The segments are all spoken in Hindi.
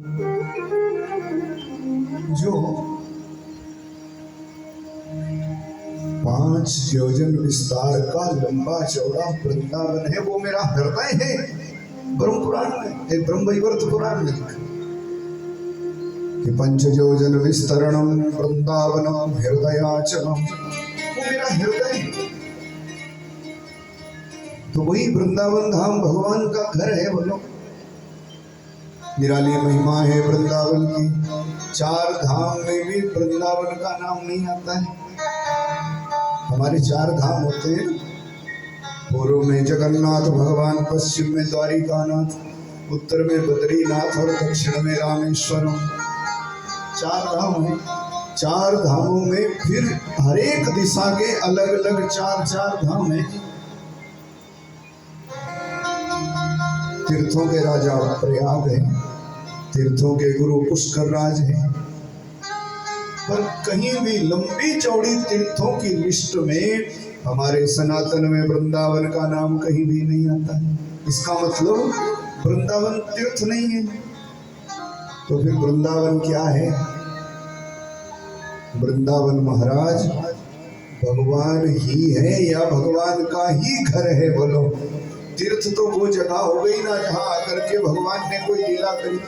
जो 5 योजन विस्तार का लंबा चौड़ा वृंदावन है, वो मेरा हृदय है। ब्रह्म पुराण में, ब्रह्म वैवर्त पुराण में लिखा कि 5 योजन विस्तरणम वृंदावनम हृदयाचलम, वो मेरा हृदय है। तो वही वृंदावन धाम भगवान का घर है। बोलो, निराली महिमा है वृंदावन की। 4 धाम में भी वृंदावन का नाम नहीं आता है। हमारे 4 धाम होते हैं, पूर्व में जगन्नाथ भगवान, पश्चिम में द्वारिकानाथ, उत्तर में बद्रीनाथ और दक्षिण में रामेश्वरम। 4 धाम है। 4 धामों में फिर हर एक दिशा के अलग अलग 4 धाम है। तीर्थों के राजा प्रयाग है, तीर्थों के गुरु पुष्कर राज है, पर कहीं भी लंबी चौड़ी तीर्थों की लिस्ट में हमारे सनातन में वृंदावन का नाम कहीं भी नहीं आता है। इसका मतलब वृंदावन तीर्थ नहीं है। तो फिर वृंदावन क्या है? वृंदावन महाराज भगवान ही है या भगवान का ही घर है? बोलो, तीर्थ तो वो जगह हो गई ना जहां आकर के भगवान ने कोई लीला करी।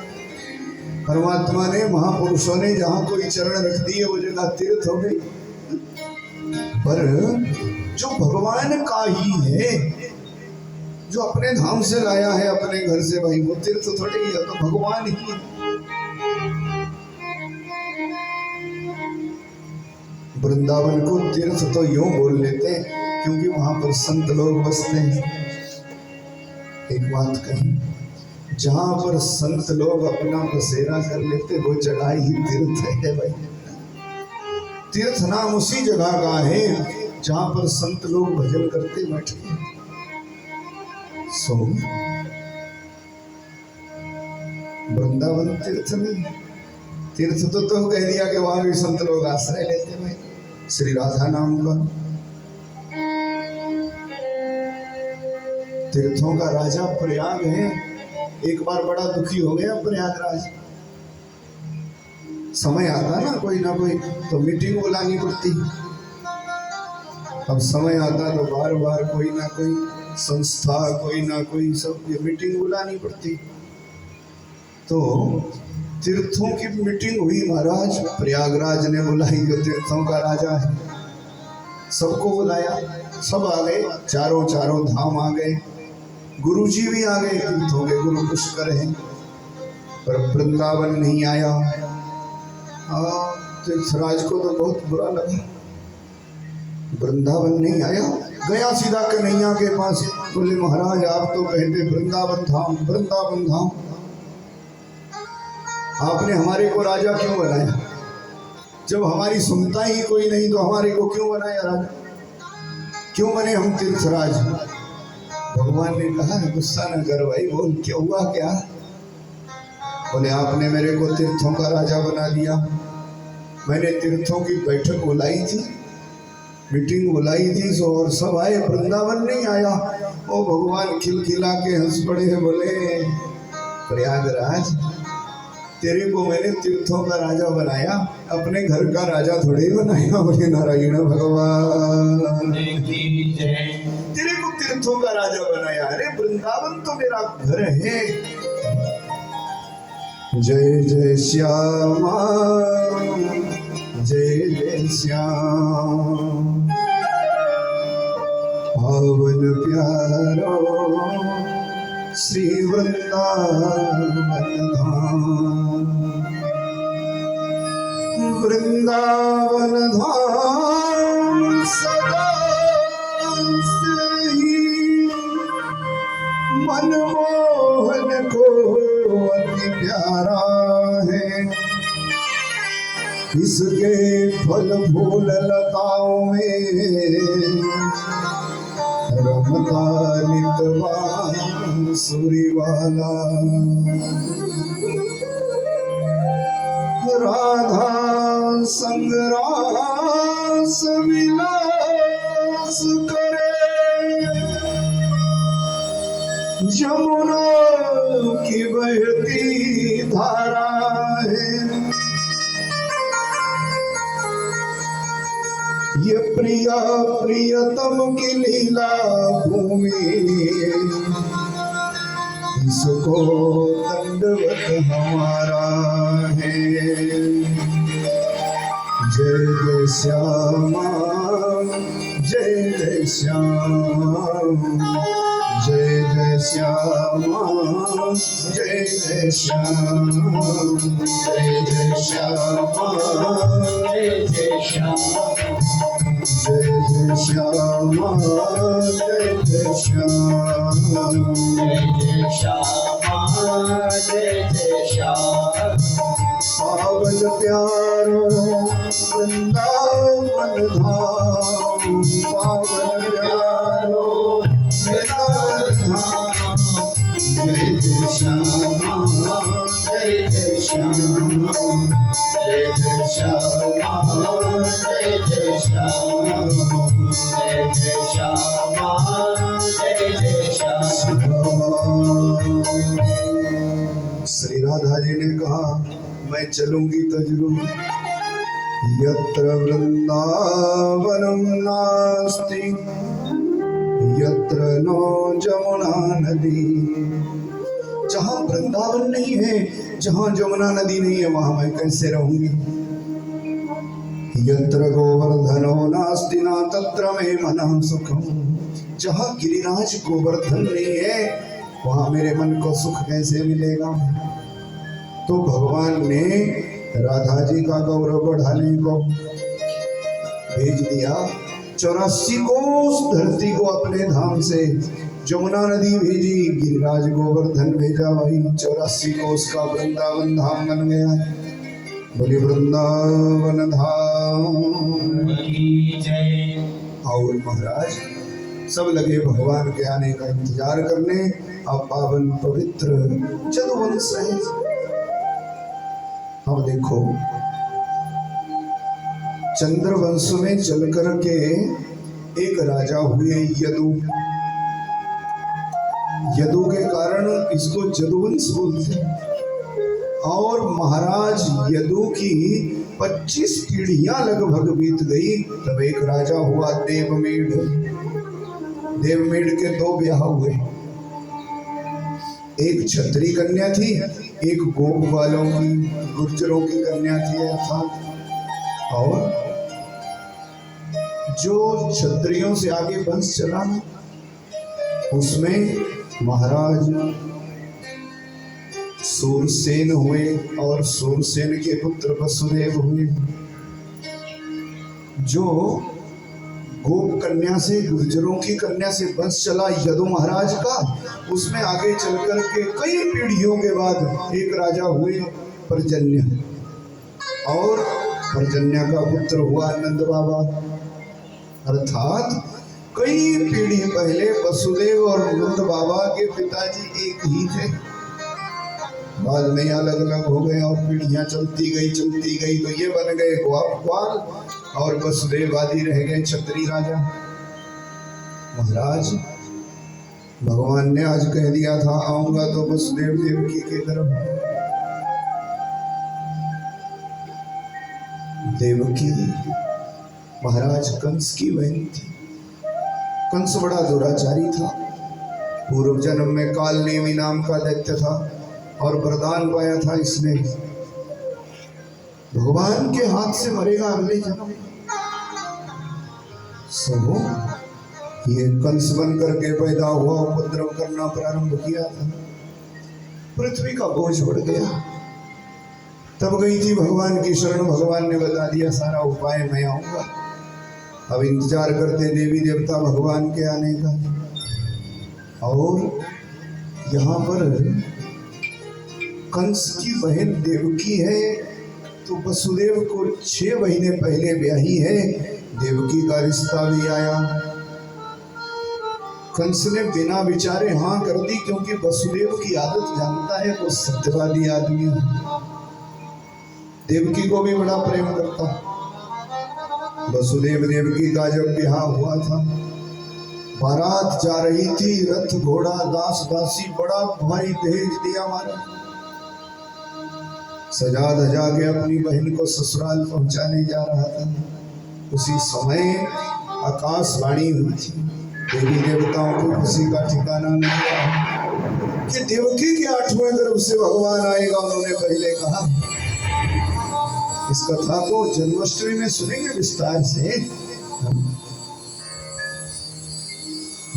परमात्मा ने, महापुरुषों ने जहां कोई चरण रख दिए वो जगह तीर्थ हो गई। पर जो भगवान का ही है, जो अपने धाम से लाया है, अपने घर से, भाई वो तीर्थ थोड़ी है, तो भगवान ही है। वृंदावन को तीर्थ तो यूं बोल लेते हैं क्योंकि वहां पर संत लोग बसते हैं। एक बात कही, जहां पर संत लोग अपना बसेरा कर लेते वो जगह ही तीर्थ है। भाई तीर्थ नाम उसी जगह का है जहां पर संत लोग भजन करते बैठे। सो वृंदावन तीर्थ नहीं। तीर्थ तो कह दिया कि वहां भी संत लोग आश्रय लेते भाई, श्री राधा नाम का। तीर्थों का राजा प्रयाग है। एक बार बड़ा दुखी हो गया प्रयागराज। समय आता ना कोई तो मीटिंग बुलानी पड़ती। अब समय आता तो बार बार कोई ना कोई संस्था, कोई ना कोई सब ये मीटिंग बुलानी पड़ती। तो तीर्थों की मीटिंग हुई महाराज। प्रयागराज ने बुलाई, जो तीर्थों का राजा है, सबको बुलाया। सब आ गए, चारों धाम आ गए। गुरु जी भी आ गए, तीर्थों के गुरु पुष्कर हैं, पर वृंदावन नहीं आया। तीर्थराज को तो बहुत बुरा लगा, वृंदावन नहीं आया। गया सीधा कन्हैया के पास, बोले महाराज आप तो कहते वृंदावन धाम, वृंदावन धाम, आपने हमारे को राजा क्यों बनाया? जब हमारी सुनता ही कोई नहीं तो हमारे को क्यों बनाया राजा? क्यों बने हम तीर्थराज? भगवान ने कहा गुस्सा न कर भाई, बोल क्या हुआ क्या? बोले आपने मेरे को तीर्थों का राजा बना दिया। मैंने तीर्थों की बैठक बुलाई थी, मीटिंग बुलाई थी, सो और सब आए, वृंदावन नहीं आया। ओ भगवान खिलखिला के हंस पड़े हैं, बोले प्रयागराज तेरे को मैंने तीर्थों का राजा बनाया, अपने घर का राजा थोड़े ही बनाया। बोले नारायण भगवान, तेरे को तीर्थों का राजा बनाया। अरे वृंदावन तो मेरा घर है। जय जय श्यामा, जय जय श्याम, पावन प्यारो श्री वृंदावन धाम। वृंदावन धाम सदा से ही मनमोहन को अति प्यारा है। इसके फल फूल लताओं में रमता नितवान सूरी वाला। राधा संग रास विलास करे, यमुना की बहती धारा प्रिया प्रियतम की लीला भूमि, इसको दंडवत हमारा है। जय जय श्यामा जय जय श्याम, जय जय श्यामा जय जय श्याम, जय जय श्यामा जय जय श्याम, जय जय श्यामा जय जय श्याम, जय जय श्यामा जय जय श्याम। पावन प्यारो वृंदावन धाम, पावन प्यारो वृंदावन धाम, जय जय श्यामा जय जय श्याम, जय जय श्यामा जय जय श्याम, जय जय श्यामा जय जय श्याम। श्री राधा जी ने कहा मैं चलूंगी तो जरूर। यत्र वृंदावनम नास्ति यत्र नो जमुना नदी, जहां वृंदावन नहीं है, जहां जमुना नदी नहीं है, वहां मैं कैसे रहूंगी। यत्र गोवर्धनो नास्ति न तत्र मे मनः सुखम, जहां गिरिराज गोवर्धन नहीं है, वहां मेरे मन को सुख कैसे मिलेगा। तो भगवान ने राधा जी का गौरव बढ़ाने को भेज दिया। 84 कोस धरती को अपने धाम से जमुना नदी भेजी, गिरिराज गोवर्धन भेजा, वही 84 कोस का वृंदावन धाम बन गया। बोले वृंदावन धाम की जय। और महाराज सब लगे भगवान के आने का इंतजार करने। अब पावन पवित्र जदुवंश है। अब देखो चंद्रवंश में चल कर के एक राजा हुए यदु। यदु के कारण इसको जदुवंश बोलते हैं। और महाराज यदु की 25 पीढ़ियां लगभग बीत गई, तब एक राजा हुआ देवमेढ़। देवमेढ़ के 2 ब्याह हुए। एक क्षत्रिय कन्या थी, एक गोप वालों की गुर्जरों की कन्या थी अर्थात। और जो क्षत्रियों से आगे वंश चला उसमें महाराज सूरसेन हुए और सूरसेन के पुत्र वसुदेव हुए। जो गोप कन्या से गुर्जरों की कन्या से वंश चला यदु महाराज का, उसमें आगे चलकर के कई पीढ़ियों के बाद एक राजा हुए पर्जन्य। और पर्जन्य का पुत्र हुआ नंद बाबा। अर्थात कई पीढ़ी पहले वसुदेव और नंद बाबा के पिताजी एक ही थे। बाद में अलग अलग हो गए और पीढ़ियां चलती गई तो ये बन गए ग्वाल और वसुदेव आदि रह गए क्षत्रिय राजा। महाराज भगवान ने आज कह दिया था आऊंगा तो वसुदेव देवकी की तरफ। देवकी महाराज कंस की बहन थी। कंस बड़ा दुराचारी था। पूर्व जन्म में कालनेमी नाम का दैत्य था और वरदान पाया था इसने, भगवान के हाथ से मरेगा अगले जन्म। सबो ये कंस बन करके पैदा हुआ, उपद्रव करना प्रारंभ किया था। पृथ्वी का बोझ बढ़ गया। तब गई थी भगवान की शरण। भगवान ने बता दिया सारा उपाय, मैं आऊंगा। अब इंतजार करते देवी देवता भगवान के आने का। और यहाँ पर कंस की बहन देवकी है, तो वसुदेव को 6 महीने पहले ब्याही है। देवकी का रिश्ता भी आया। कंस ने बिना विचारे हाँ कर दी, क्योंकि वसुदेव की आदत जानता है, वो सत्यवादी आदमी है। देवकी को भी बड़ा प्रेम करता। वसुदेव देवकी का जब ब्याह हुआ था, बारात जा रही थी, रथ घोड़ा दास दासी बड़ा भारी दहेज दिया मारा। सजा धजा के अपनी बहन को ससुराल पहुंचाने जा रहा था। उसी समय आकाशवाणी हुई थी। देवी देवताओं की खुशी का ठिकाना नहीं रहा कि देवकी के 8वें गर्भ से भगवान आएगा। उन्होंने पहले कहा। इस कथा को जन्माष्टमी में सुनेंगे विस्तार से।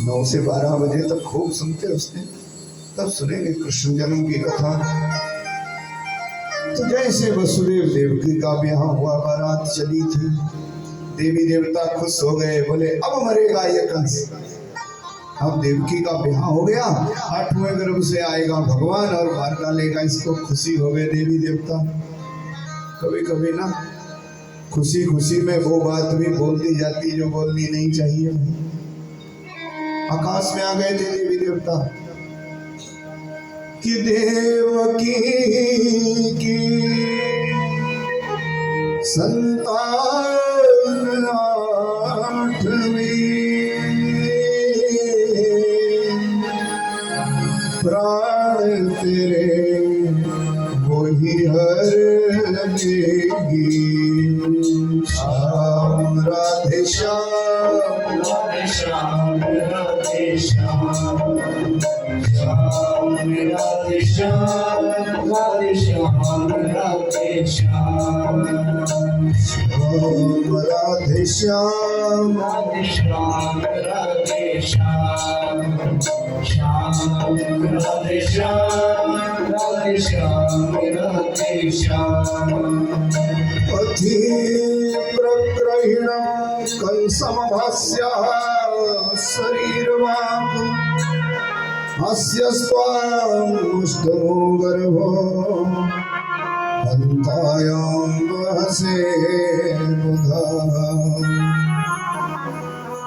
9 से 12 बजे तक खूब सुनते उसने, तब सुनेंगे कृष्ण जन्म की कथा। तो जैसे वसुदेव देवकी का ब्याह हुआ, बारात चली थी, देवी देवता खुश हो गए, बोले अब मरेगा ये कंस। अब देवकी का ब्याह हो गया, 8वें गर्भ से आएगा भगवान और मार डालेगा इसको। खुशी हो गए देवी देवता। कभी कभी ना खुशी खुशी में वो बात भी बोल दी जाती जो बोलनी नहीं चाहिए। आकाश में आ गए थे देवी देवता कि देवकी की संतान 8वीं प्राण तेरे वही हर लेगी। श्याम राधे श्याम राधे श्याम राधे श्याम श्याम राधे श्याम राधे श्याम राधे श्याम राधे श्याम राधे श्याम राधे श्याम श्याम राधे श्याम राधे श्याम राधे श्याम। पथि प्रग्रहिणं कंसमभास्यः शरीरवाक् अस्य स्वामुष्टो गर्भो हन्तायां वहसे बुधा।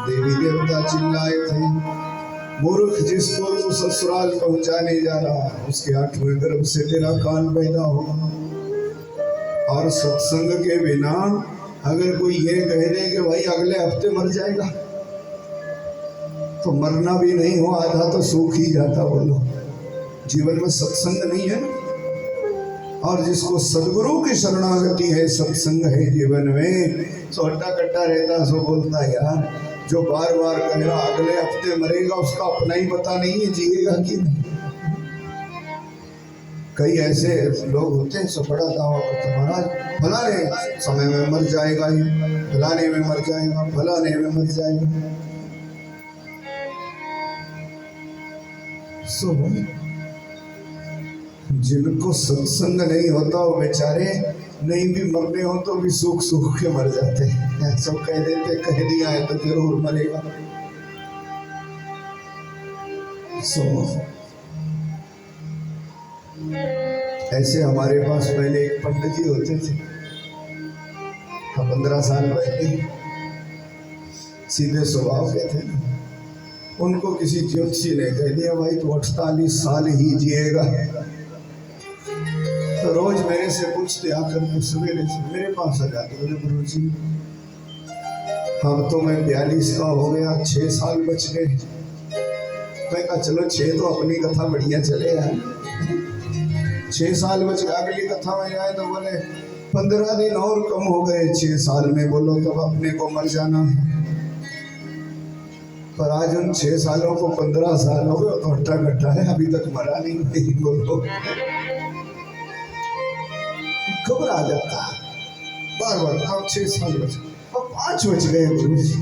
देवी देवता चिल्लाए थे, मूर्ख, जिसको तू ससुराल पहुंचाने जा रहा है उसके 8वें गर्भ से तेरा कान पैदा होगा। और सत्संग के बिना अगर कोई ये कह दे कि भाई अगले हफ्ते मर जाएगा, तो मरना भी नहीं हो, आधा तो सूख ही जाता। बोलो, जीवन में सत्संग नहीं है ना। और जिसको सदगुरु की शरणागति है, सत्संग है जीवन में, तो अट्टा कट्टा रहता, सो बोलता यार। जो बार बार कह रहा अगले हफ्ते मरेगा, उसका अपना ही पता नहीं है जिएगा कि नहीं। कई ऐसे लोग होते हैं, सो बड़ा दावा करते, महाराज फलाने समय में मर जाएगा, ही फलाने में मर जाएगा, फलाने में मर जाएगा। सो जिनको सत्संग नहीं होता वो बेचारे नहीं भी मरने हो तो भी सूख सूख के मर जाते हैं। सब कह देते कह दिया है तो जरूर मरेगा। सो ऐसे हमारे पास पहले एक पंडित जी होते थे, 15 साल पहले, सीधे स्वभाव के थे। उनको किसी ज्योतिषी ने कह दिया भाई तो 48 साल ही जिएगा। तो रोज मेरे से पूछते आकर के, सवेरे से मेरे पास आ जाते, बोले गुरु जी अब तो मैं 42 का हो गया, 6 साल बच गए। मैं कहा चलो 6 तो अपनी कथा बढ़िया चले यार, 6 साल बच गए। अगली कथा में जाए तो बोले 15 दिन और कम हो गए 6 साल में, बोलो तब अपने को मर जाना। पर आज उन 6 सालों को 15 साल हो गए, तो हट्टा कट्टा है, अभी तक मरा नहीं। बोलो घबरा जाता बार बार। अब 6 साल बच गए, अब 5 बच गए गुरु जी।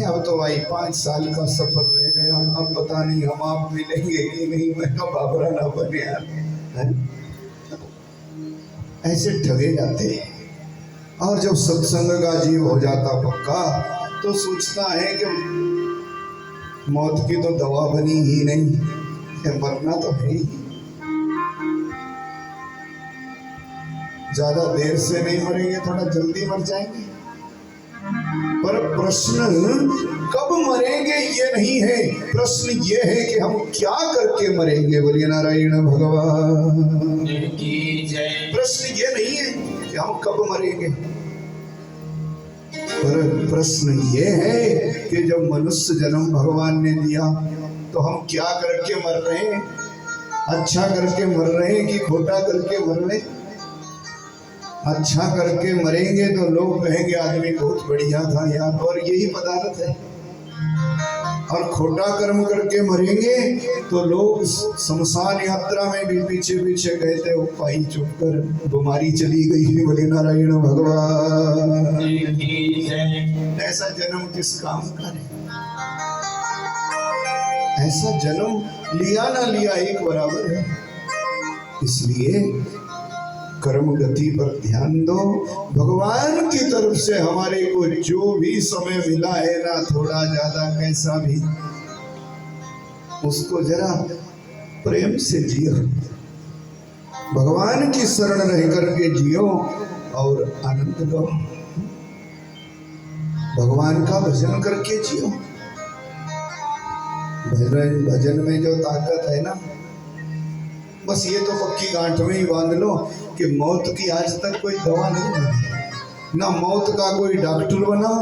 अब तो भाई 5 साल का सफर रह गया, अब पता नहीं हम आप मिलेंगे कि नहीं। मैं तो बाबरा ना बने यार। ऐसे ठगे जाते हैं। और जब सत्संग का जीव हो जाता पक्का, तो सोचता है कि मौत की तो दवा बनी ही नहीं, मरना तो है ही। ज्यादा देर से नहीं मरेंगे, थोड़ा जल्दी मर जाएंगे। पर प्रश्न कब मरेंगे ये नहीं है, प्रश्न ये है कि हम क्या करके मरेंगे। बोलिए नारायण भगवान की जय। प्रश्न ये नहीं है कि हम कब मरेंगे, पर प्रश्न ये है कि जब मनुष्य जन्म भगवान ने दिया तो हम क्या करके मर रहे हैं। अच्छा करके मर रहे हैं कि खोटा करके मर रहे हैं। अच्छा करके मरेंगे तो लोग कहेंगे आदमी बहुत बढ़िया था यार, और यही पदार्थ है। और खोटा कर्म करके मरेंगे तो लोग शमशान यात्रा में भी पीछे पीछे कहते हो भाई चुप कर, बीमारी चली गई, बोले नारायण भगवान। ऐसा जन्म किस काम का है? ऐसा जन्म लिया ना लिया एक बराबर है। इसलिए कर्म गति पर ध्यान दो। भगवान की तरफ से हमारे को जो भी समय मिला है ना, थोड़ा ज्यादा कैसा भी, उसको जरा प्रेम से जियो, भगवान की शरण रह करके जियो और आनंद लो, भगवान का भजन करके जियो। भजन में जो ताकत है ना, बस ये तो पक्की गांठ में ही बांध लो कि मौत की आज तक कोई दवा नहीं बनी, ना मौत का कोई डॉक्टर बना,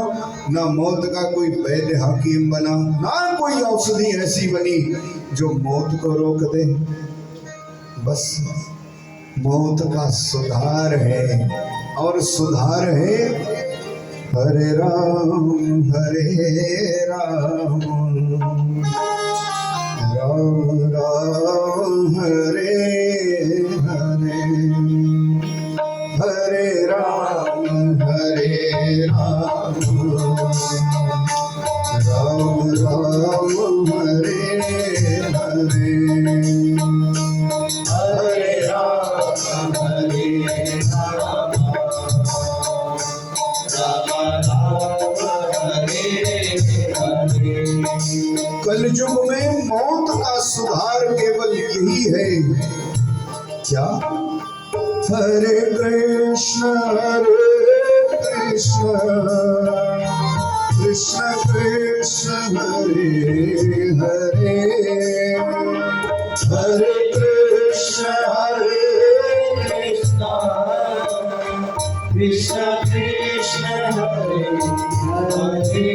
ना मौत का कोई वैद्य हकीम बना, ना कोई औषधि ऐसी बनी जो मौत को रोक दे। बस मौत का सुधार है, और सुधार है हरे राम राम राम हरे हरे, हरे राम राम राम हरे हरे, हरे राम कलयुग में मौत का सुधार केवल यही है, क्या? हरे कृष्ण कृष्ण कृष्ण हरे हरे, हरे कृष्ण कृष्ण कृष्ण हरे हरे,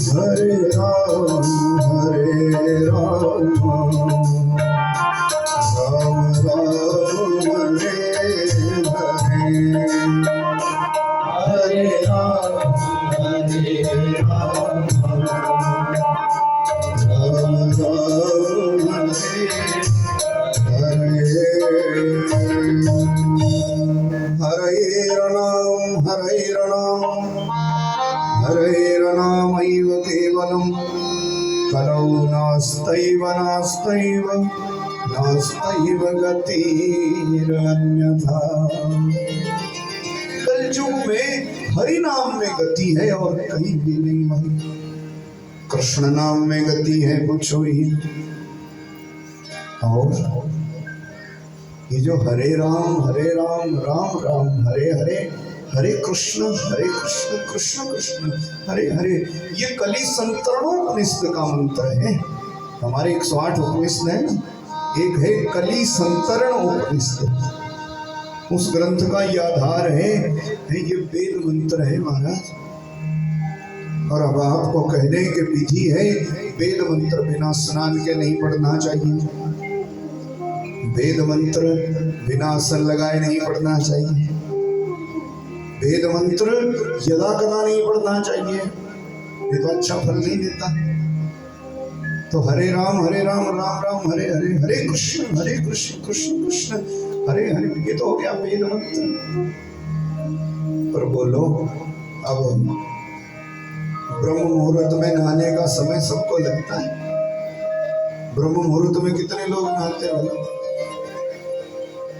हरे राम राम हरे हरे, हरे राम हरैर्नामैव केवलं कलौ नास्तैव नास्तैव नास्तैव गतिरन्यथा। कलयुग में हरि नाम में गति है और कहीं भी नहीं भाई। कृष्ण नाम में गति है पूछो ही, और ये जो हरे राम राम राम हरे हरे, हरे कृष्ण कृष्ण कृष्ण हरे हरे, ये कली संतरणोपनिषद का मंत्र है। हमारे 108 उपनिषद है, एक है कली संतरण उपनिषद, उस ग्रंथ का ये आधार है, ये वेद मंत्र है महाराज। और अब आपको कहने की विधि है, वेद मंत्र बिना स्नान के नहीं पढ़ना चाहिए, वेद मंत्र बिना आसन लगाए नहीं पढ़ना चाहिए, वेद मंत्र यदा कदा नहीं पढ़ना चाहिए, ये तो अच्छा फल नहीं देता। तो हरे राम राम राम हरे हरे, हरे कृष्ण कृष्ण कृष्ण हरे हरे, ये तो हो गया वेद मंत्र। पर बोलो, अब ब्रह्म मुहूर्त में नहाने का समय सबको लगता है। ब्रह्म मुहूर्त में कितने लोग नहाते हैं?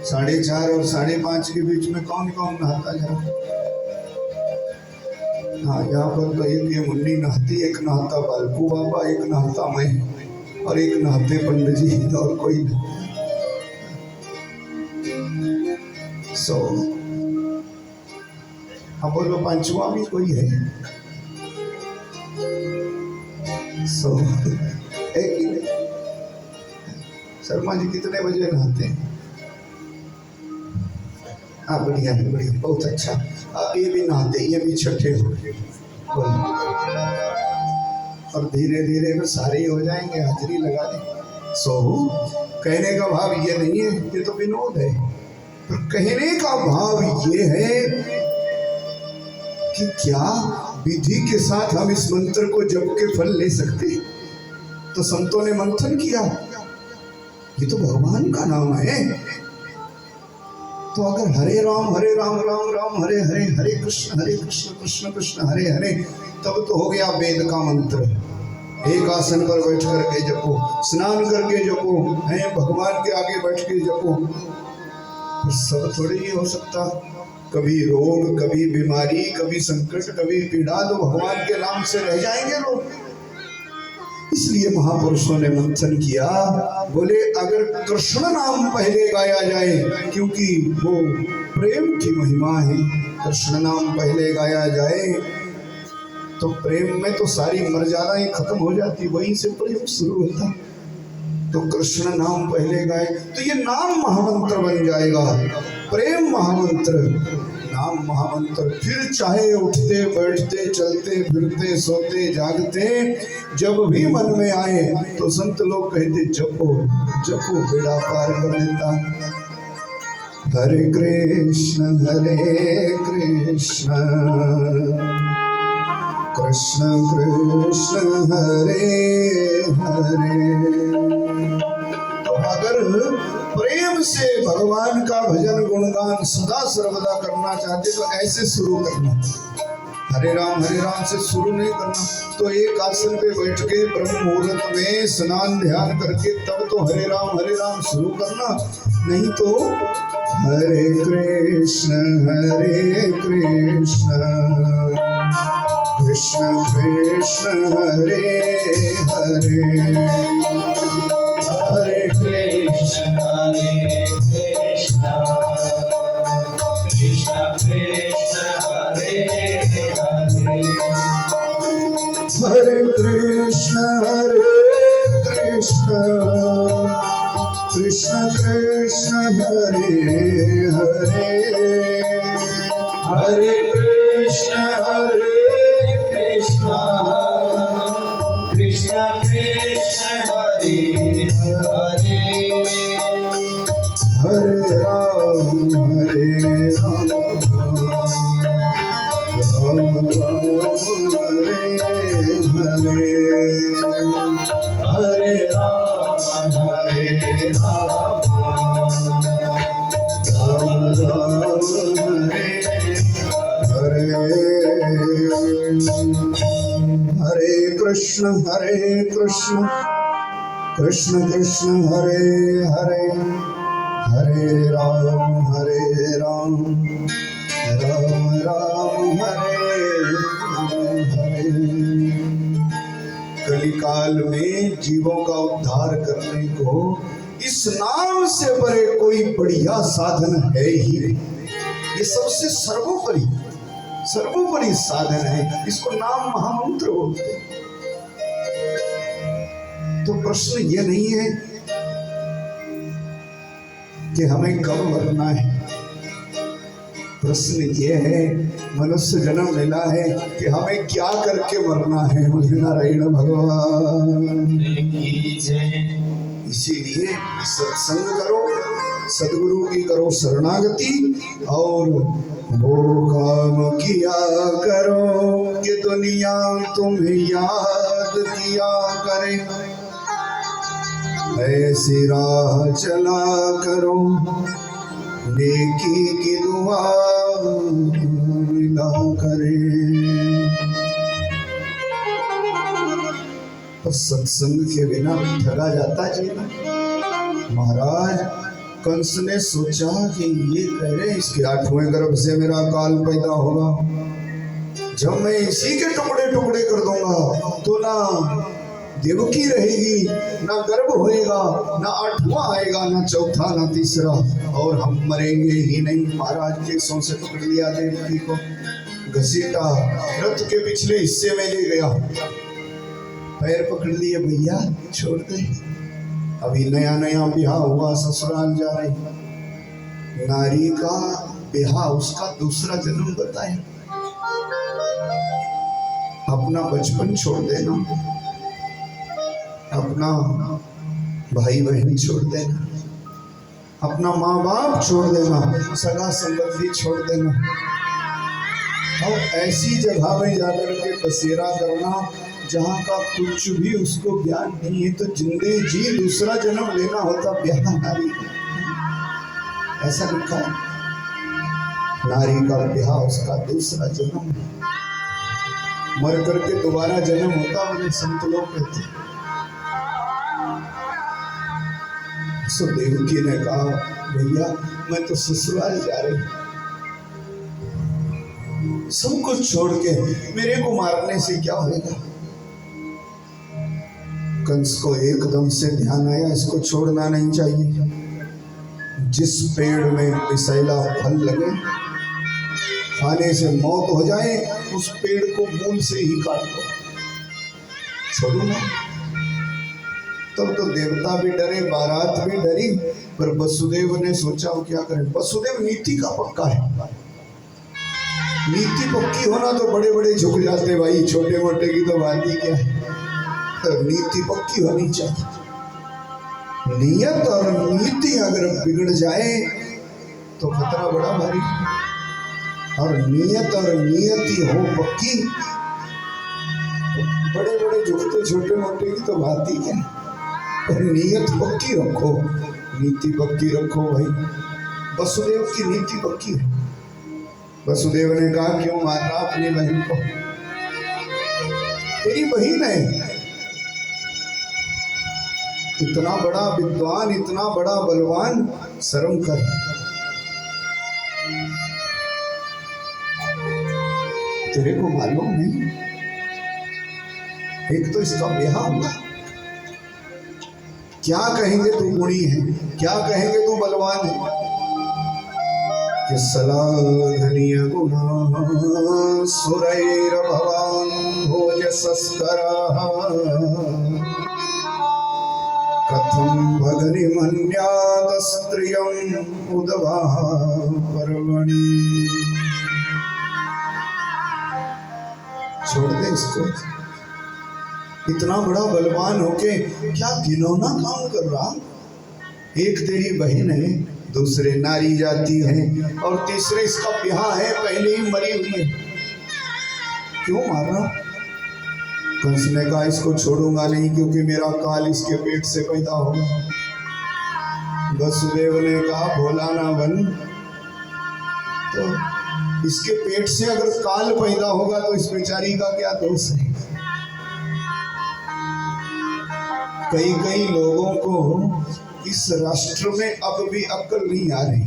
4:30 और 5:30 के बीच में कौन कौन नहाता है? हाँ, यहाँ पर तो एक ये मुन्नी नहाती, एक नहाता बालकू बाबा, एक नहाता मैं, और एक नहाते पंडित जी, और कोई नहीं। अब बोलो पांचवा भी कोई है? एक ही नहीं। शर्मा जी कितने बजे नहाते हैं? हाँ बढ़िया है, बढ़िया, बहुत अच्छा। अब ये भी नहाते, ये भी छठे हो, और धीरे धीरे फिर सारे ही हो जाएंगे, हाजिरी लगा दें। कहने का भाव ये नहीं है, ये तो विनोद है, पर कहने का भाव ये है कि क्या विधि के साथ हम इस मंत्र को जप के फल ले सकते? तो संतों ने मंथन किया, ये तो भगवान का नाम है। तो अगर हरे राम राम राम हरे हरे, हरे कृष्ण कृष्ण कृष्ण हरे हरे, तब तो हो गया वेद का मंत्र। एक आसन पर बैठ करके जपो, स्नान करके जपो, है भगवान के आगे बैठ के जपो। सब थोड़ी ही हो सकता। कभी रोग, कभी बीमारी, कभी संकट, कभी पीड़ा, तो भगवान के नाम से रह जाएंगे लोग। इसलिए महापुरुषों ने मंथन किया, बोले अगर कृष्ण नाम पहले गाया जाए, क्योंकि वो प्रेम की महिमा है, कृष्ण नाम पहले गाया जाए तो प्रेम में तो सारी मर्यादाएं खत्म हो जाती, वहीं से प्रेम शुरू होता। तो कृष्ण नाम पहले गाए तो ये नाम महामंत्र बन जाएगा, प्रेम महामंत्र, नाम महामंत्र। फिर चाहे उठते बैठते चलते फिरते सोते जागते जब भी मन में आए तो संत लोग कहते जपो जपो, बेड़ा पार कर देता। हरे कृष्ण कृष्ण कृष्ण हरे हरे। तो अगर प्रेम से भगवान का भजन गुणगान सदा सर्वदा करना चाहते तो ऐसे शुरू करना, हरे राम से शुरू नहीं करना। तो एक आसन पे बैठ के ब्रह्म मुहूर्त में स्नान ध्यान करके तब तो हरे राम शुरू करना, नहीं तो हरे कृष्ण कृष्ण कृष्ण हरे हरे, हरे कृष्ण कृष्ण कृष्ण हरे हरे, हरे कृष्ण कृष्ण कृष्ण हरे हरे, हरे कृष्ण कृष्ण कृष्ण हरे हरे, हरे राम राम हरे हरे, हरे राम हरे कृष्ण कृष्ण कृष्ण हरे हरे, हरे राम राम हरे हरे। कलिकाल में जीवों का उद्धार करने को इस नाम से बड़े कोई बढ़िया साधन है ही नहीं। ये सबसे सर्वोपरि साधन है, इसको नाम महामंत्र बोलते हैं। तो प्रश्न ये नहीं है कि हमें कब मरना है, प्रश्न ये है मनुष्य जन्म मिला है कि हमें क्या करके मरना है। मुझे नारायण भगवान। इसीलिए सत्संग करो, सदगुरु की करो शरणागति, और वो काम किया करो कि दुनिया तुम्हें याद किया करे, ऐसी राह चला करो नेकी की दुआ मिला करे। तो सत्संग के बिना ठगा जाता जीवन। महाराज कंस ने सोचा कि ये करे इसके 8वें गर्भ से मेरा काल पैदा होगा, जब मैं इसी के टुकड़े टुकड़े कर दूंगा तो ना देवकी रहेगी, ना गर्भ होएगा, ना 8वां आएगा, ना चौथा, ना तीसरा, और हम मरेंगे ही नहीं। महाराज केसों से पकड़ लिया देवकी को, घसीटा रथ के पिछले हिस्से में ले गया, पैर पकड़ लिए, भैया छोड़ दे, अभी नया नया ब्याह हुआ, ससुराल जा रही। नारी का ब्याह उसका दूसरा जन्म बताए, अपना बचपन छोड़ देना, अपना भाई बहन छोड़ देना, अपना माँ बाप छोड़ देना, सगा संबंधी छोड़ देना और ऐसी जगह में जाकर के बसेरा करना जहाँ का कुछ भी उसको ज्ञान नहीं है। तो जिंदे जी दूसरा जन्म लेना होता ब्याह नारी का, ऐसा लिखा है। नारी का ब्याह उसका दूसरा जन्म है, मर करके दोबारा जन्म होता मुझे संत लोग कहते। सो देवकी ने कहा भैया मैं तो ससुराल जा रही, सब कुछ छोड़ के मेरे को मारने से क्या होगा। कंस को एकदम से ध्यान आया इसको छोड़ना नहीं चाहिए। जिस पेड़ में विषैला फल लगे, खाने से मौत हो जाए, उस पेड़ को मूल से ही काट दो, छोड़ूंगा। तब तो देवता भी डरे, बारात भी डरी, पर वसुदेव ने सोचा वो क्या करें। वसुदेव नीति का पक्का है, नीति पक्की होना तो बड़े बड़े झुक जाते भाई, छोटे मोटे की तो बात ही क्या है। तो नीति पक्की होनी चाहिए। नियत और नीति अगर बिगड़ जाए तो खतरा बड़ा भारी, और नियत और नियति हो पक्की तो बड़े बड़े झुकते छोटे मोटे की तो बात ही क्या। नियत पक्की रखो, नीति पक्की रखो भाई। वसुदेव की नीति पक्की है। वसुदेव ने कहा क्यों मारना अपनी बहन को, तेरी बहन है। इतना बड़ा विद्वान, इतना बड़ा बलवान, शर्म कर। तेरे को मालूम नहीं, एक तो इसका ब्याह हुआ, क्या कहेंगे तू गुणी है, क्या कहेंगे तू बलवान है। कि सलाघनीय गुणा सुरैर भवान भोजसस्करः कथं भगनि मन्यात् स्त्रियं उदवा पर्वणि। छोड़ दे इसको, इतना बड़ा बलवान होके क्या घिनौना काम कर रहा। एक तेरी बहन है, दूसरे नारी जाति है, और तीसरे इसका ब्याह है, पहले ही मरी हुई है, क्यों मार रहा। कंस ने कहा इसको छोड़ूंगा नहीं, क्योंकि मेरा काल इसके पेट से पैदा होगा। वसुदेव ने कहा भोला ना बन, तो इसके पेट से अगर काल पैदा होगा तो इस बेचारी का क्या दोष है। कई कई लोगों को इस राष्ट्र में अब भी अक्ल नहीं आ रही।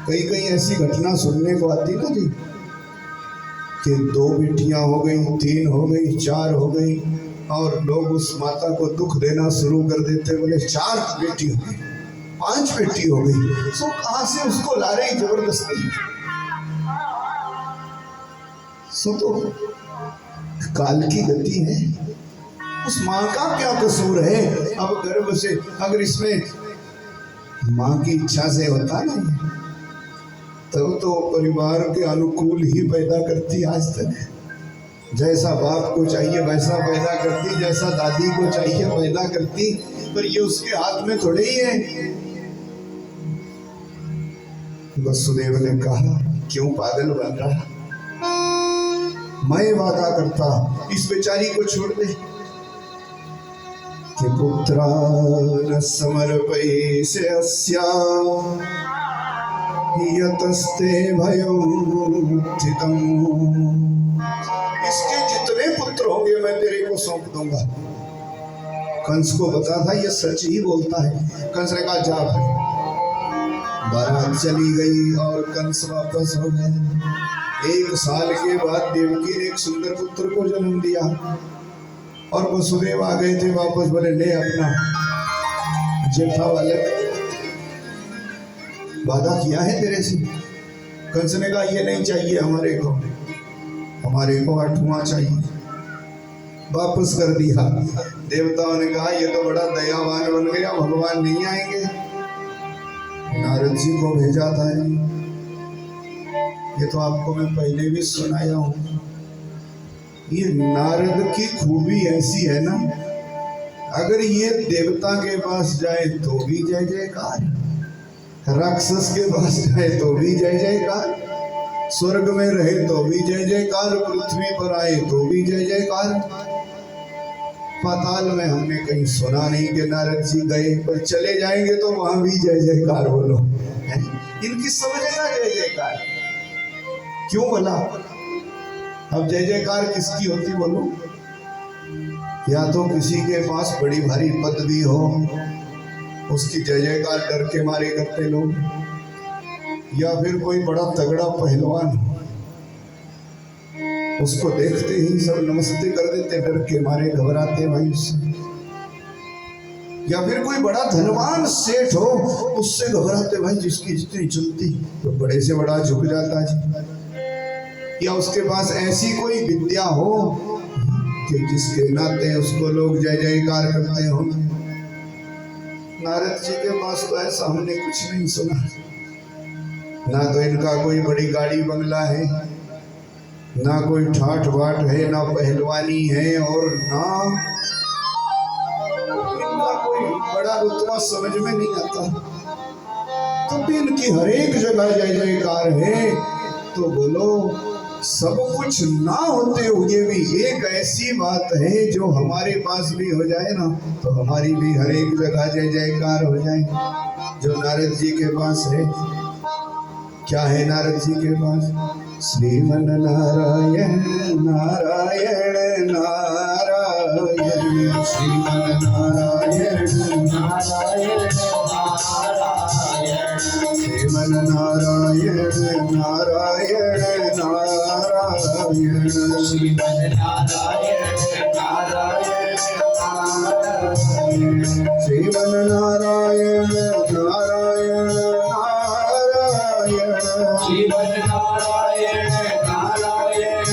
कई कई ऐसी घटना सुनने को आती ना जी, कि 2 बेटियां हो गई, 3 हो गई, 4 हो गई, और लोग उस माता को दुख देना शुरू कर देते, बोले 4 बेटी हो गई, 5 बेटी हो गई, सो कहां से उसको ला रही जबरदस्ती। सो तो काल की गति है, उस माँ का क्या कसूर है। अब गर्भ से अगर इसमें माँ की इच्छा से होता नहीं, तब तो परिवार के अनुकूल ही पैदा करती। आज तक जैसा बाप को चाहिए वैसा पैदा करती, जैसा दादी को चाहिए पैदा करती, पर ये उसके हाथ में थोड़े ही है। वसुदेव ने कहा क्यों पागल बन रहा, मैं वादा करता इस बेचारी को छोड़ दे। कि पुत्रा न समर्पयसे अस्या यतस्ते भयं स्थितम्। इसके जितने पुत्र होंगे मैं तेरे को सौंप दूंगा। कंस को पता था ये सच ही बोलता है। कंस ने कहा जा भाई। बारात चली गई और कंस वापस हो गए। 1 साल के बाद देवकी ने एक सुंदर पुत्र को जन्म दिया और वसुदेव आ गए थे वापस, बोले ले अपना जेठा वाले, वादा किया है तेरे से। कंस ने कहा ये नहीं चाहिए हमारे को 8वां चाहिए, वापस कर दिया। देवताओं ने कहा ये तो बड़ा दयावान बन गया, भगवान नहीं आएंगे। नारद जी को भेजा था, ये तो आपको मैं पहले भी सुनाया हूँ। ये नारद की खूबी ऐसी है ना अगर ये देवता के पास जाए तो भी जय जयकार, राक्षस के पास जाए तो भी जय जयकार, स्वर्ग में रहे तो भी जय जयकार, पृथ्वी पर आए तो भी जय जयकार। पाताल में हमने कहीं सुना नहीं कि नारद जी गए, पर चले जाएंगे तो वहां भी जय जयकार बोलो। इनकी सब जगह जय जयकार, क्यों बोला? अब जय जयकार किसकी होती बोलो? या तो किसी के पास बड़ी भारी पदवी हो, उसकी जय जयकार डर के मारे करते लोग, या फिर कोई बड़ा तगड़ा पहलवान हो, उसको देखते ही सब नमस्ते कर देते, डर के मारे घबराते भाई उससे। या फिर कोई बड़ा धनवान सेठ हो, उससे घबराते भाई, जिसकी जितनी चलती तो बड़े से बड़ा झुक जाता जी। या उसके पास ऐसी कोई विद्या हो कि जिसके नाते उसको लोग जय जयकार करते हो। नारद जी के पास तो ऐसा हमने कुछ नहीं सुना, ना तो इनका कोई बड़ी गाड़ी बंगला है, ना कोई ठाठ बाट है, ना पहलवानी है, और ना इनका कोई बड़ा रुतबा समझ में नहीं आता। तो भी इनकी हर एक जगह जय जयकार है। तो बोलो, सब कुछ ना होते हुए भी एक ऐसी बात है जो हमारे पास भी हो जाए ना, तो हमारी भी हर एक जगह जय जयकार हो जाए, जो नारद जी के पास है। क्या है नारद जी के पास? श्रीमन नारायण नारायण नारायण, श्रीमन नारायण नारायण नारायण, श्रीमन नारायण नारायण नारायण, श्रीमन नारायण नारायण नारायण, श्रीमन नारायण नारायण नारायण, श्रीमन नारायण नारायण नारायण, श्रीमन नारायण नारायण नारायण, श्रीमन नारायण नारायण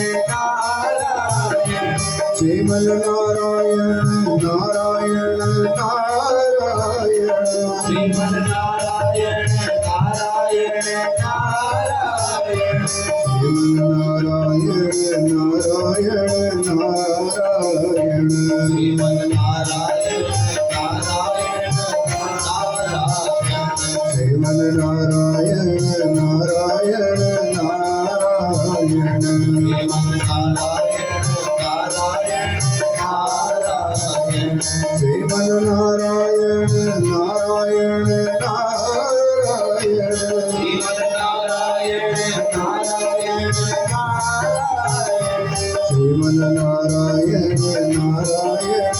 नारायण, श्रीमन नारायण नारायण नारायण, श्रीमन नारायण नारायण नारायण, श्रीमन नारायण नारायण नारायण, श्रीमन नारायण नारायण नारायण, श्रीमन नारायण नारायण नारायण, श्रीमन नारायण नारायण नारायण, श्रीमन नारायण नारायण नारायण,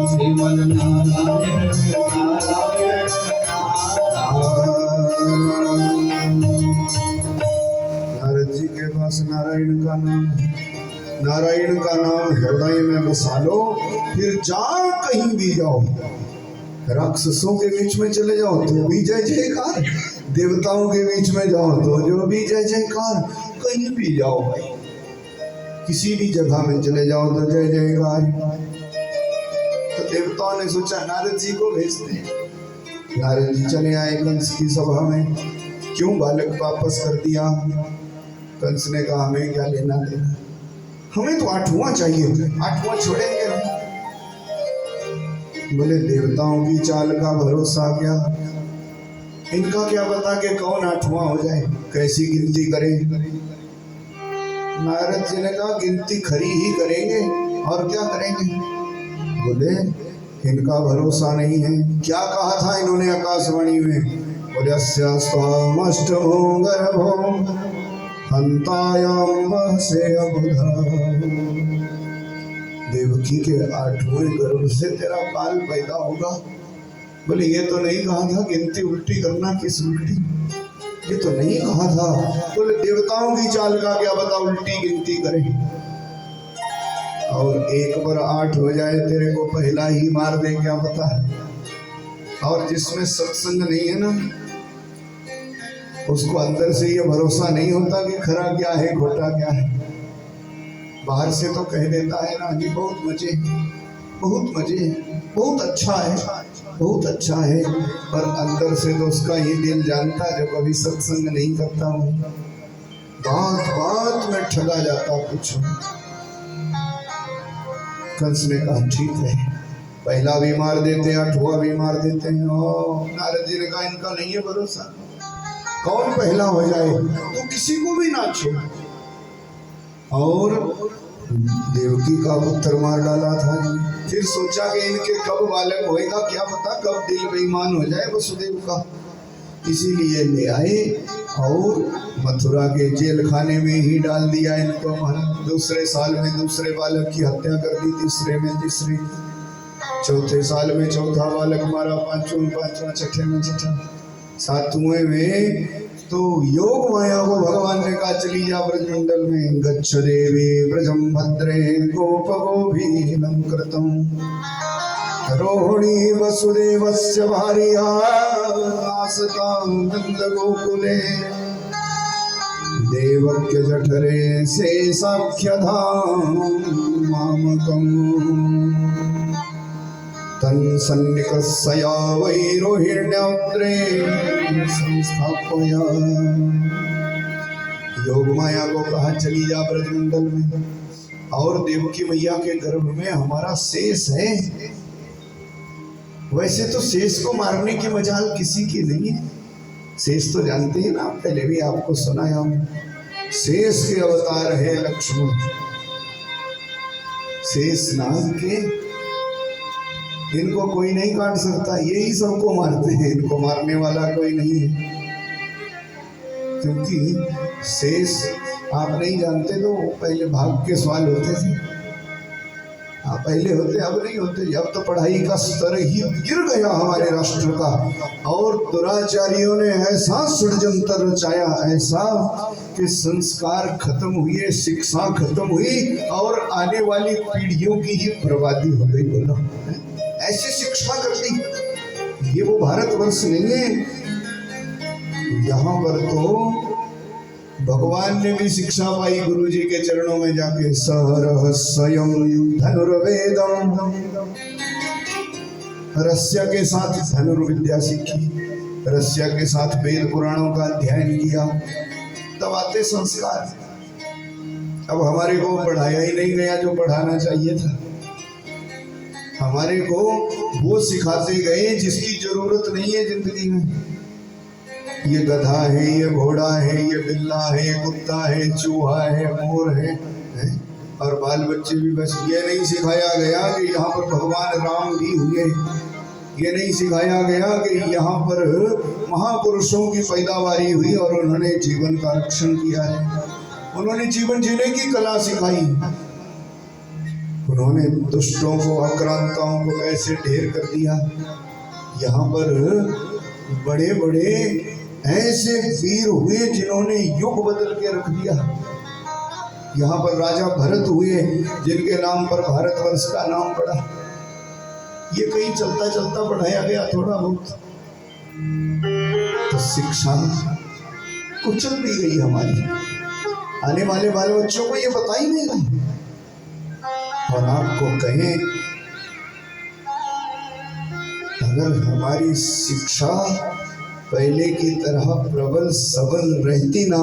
श्रीमन नारायण नारायण नारायण। नारद जी के पास नारायण का नाम, नारायण का नाम हृदय में बसा लो, फिर जहाँ कहीं भी जाओ, राक्षसों के बीच में चले जाओ तो भी जय जयकार, देवताओं के बीच में जाओ तो जो भी जय जयकार, कहीं भी जाओ भाई, किसी भी जगह में चले जाओ तो जय जयकार। तो देवताओं ने सोचा नारद जी को भेजते हैं। नारद जी चले आए कंस की सभा में। क्यों बालक वापस कर दिया? कंस ने कहा हमें क्या लेना देना, हमें तो 8वां चाहिए, 8वां छोड़ेंगे हम। बोले देवताओं की चाल का भरोसा क्या, इनका क्या पता कि कौन 8वां हो जाए, कैसी गिनती करें। नारद जी ने कहा गिनती खरी ही करेंगे, और क्या करेंगे? बोले इनका भरोसा नहीं है। क्या कहा था इन्होंने आकाशवाणी में? बोले अस्यास्त्वामष्टमो गर्भो हंतायाम से अबुधा, देवकी के 8वें गर्भ से तेरा बाल पैदा होगा। बोले ये तो नहीं कहा था गिनती उल्टी करना, किस उल्टी, ये तो नहीं कहा था। बोले देवताओं की चाल का क्या पता उल्टी गिनती करें, और 1 पर 8 हो जाए, तेरे को पहला ही मार दे, क्या पता। और जिसमें सत्संग नहीं है ना, उसको अंदर से ये भरोसा नहीं होता कि खरा क्या है खोटा क्या है। बाहर से तो कह देता है ना जी बहुत मजे, बहुत मजे, बहुत अच्छा है, बहुत अच्छा है, पर अंदर से तो उसका ये दिल जानता जो कभी सत्संग नहीं करता हूँ, बात बात में ठगा जाता कुछ। कंस ने कहा ठीक है, पहला भी मार देते हैं, 8वां भी मार देते हैं। नारद जी ने कहा इनका नहीं है भरोसा, कौन पहला हो जाए तो किसी को भी ना छोड़। और देवकी का पुत्र मार डाला था। फिर सोचा कि इनके कब बालक होएगा, क्या पता कब दिल बेईमान हो जाए वसुदेव का, इसीलिए ले आए और मथुरा के जेल खाने में ही डाल दिया इनको। दूसरे साल में दूसरे बालक की हत्या कर दी, तीसरे में तीसरी, चौथे साल में चौथा बालक मारा, पांचवें में पांचवा, छठे में छठा, सातवें में तो योग माया को भगवान ने कहा चली जा ब्रजमंडल में। गच्छ देवी ब्रजम भद्रे गोप गोपीनं कृतं रोहिणी वसुदेवस्य भार्या आसतां नंद गोकुले देवक्य जठरे से साख्यधाम मामकम् तन सन्निकर्षया वै रोहिण्याग्रे संस्थापया। योग माया को कहा चली जा ब्रजमंडल में, और देवकी मैया के गर्भ में हमारा शेष है। वैसे तो शेष को मारने की मजाल किसी की नहीं है, शेष तो जानते हैं ना, पहले भी आपको सुनाया हम, शेष के अवतार है लक्ष्मण। शेष नाग के इनको कोई नहीं काट सकता, यही सबको मारते हैं, इनको मारने वाला कोई नहीं है। क्योंकि शेष आप नहीं जानते तो पहले भाग के सवाल होते थे, हाँ पहले होते, अब नहीं होते। अब तो पढ़ाई का स्तर ही गिर गया हमारे राष्ट्र का, और दुराचारियों ने ऐसा षड्यंत्र रचाया, ऐसा कि संस्कार खत्म हुए, शिक्षा खत्म हुई और आने वाली पीढ़ियों की ही बर्बादी हो गई। बोलो ऐसी शिक्षा कर दी, ये वो भारतवर्ष नहीं है। यहाँ पर तो भगवान ने भी शिक्षा पाई गुरु जी के चरणों में जाके। सहरहस्यम धनुर्वेदम, रस्या के साथ धनुर्विद्या सीखी, रस्या के साथ वेद पुराणों का अध्ययन किया, तब आते संस्कार। अब हमारे को पढ़ाया ही नहीं गया जो पढ़ाना चाहिए था, हमारे को वो सिखाते गए जिसकी जरूरत नहीं है जिंदगी में। ये गधा है, ये घोड़ा है, ये बिल्ला है, ये कुत्ता है, चूहा है, मोर है? और बाल बच्चे भी बस ये नहीं सिखाया गया कि यहाँ पर भगवान राम भी हुए, ये नहीं सिखाया गया कि यहाँ पर महापुरुषों की पैदावारी हुई और उन्होंने जीवन का रक्षण किया है, उन्होंने जीवन जीने की कला सिखाई, उन्होंने दुष्टों को, आक्रांताओं को कैसे ढेर कर दिया। यहाँ पर बड़े बड़े ऐसे वीर हुए जिन्होंने युग बदल के रख दिया। यहाँ पर राजा भरत हुए जिनके नाम पर भारतवर्ष का नाम पड़ा। ये कहीं चलता चलता पढ़ाया गया थोड़ा बहुत, तो शिक्षा कुचल दी गई हमारी। आने वाले बाल बच्चों को ये बता ही नहीं गई। और आपको कहें अगर हमारी शिक्षा पहले की तरह प्रबल सबल रहती ना,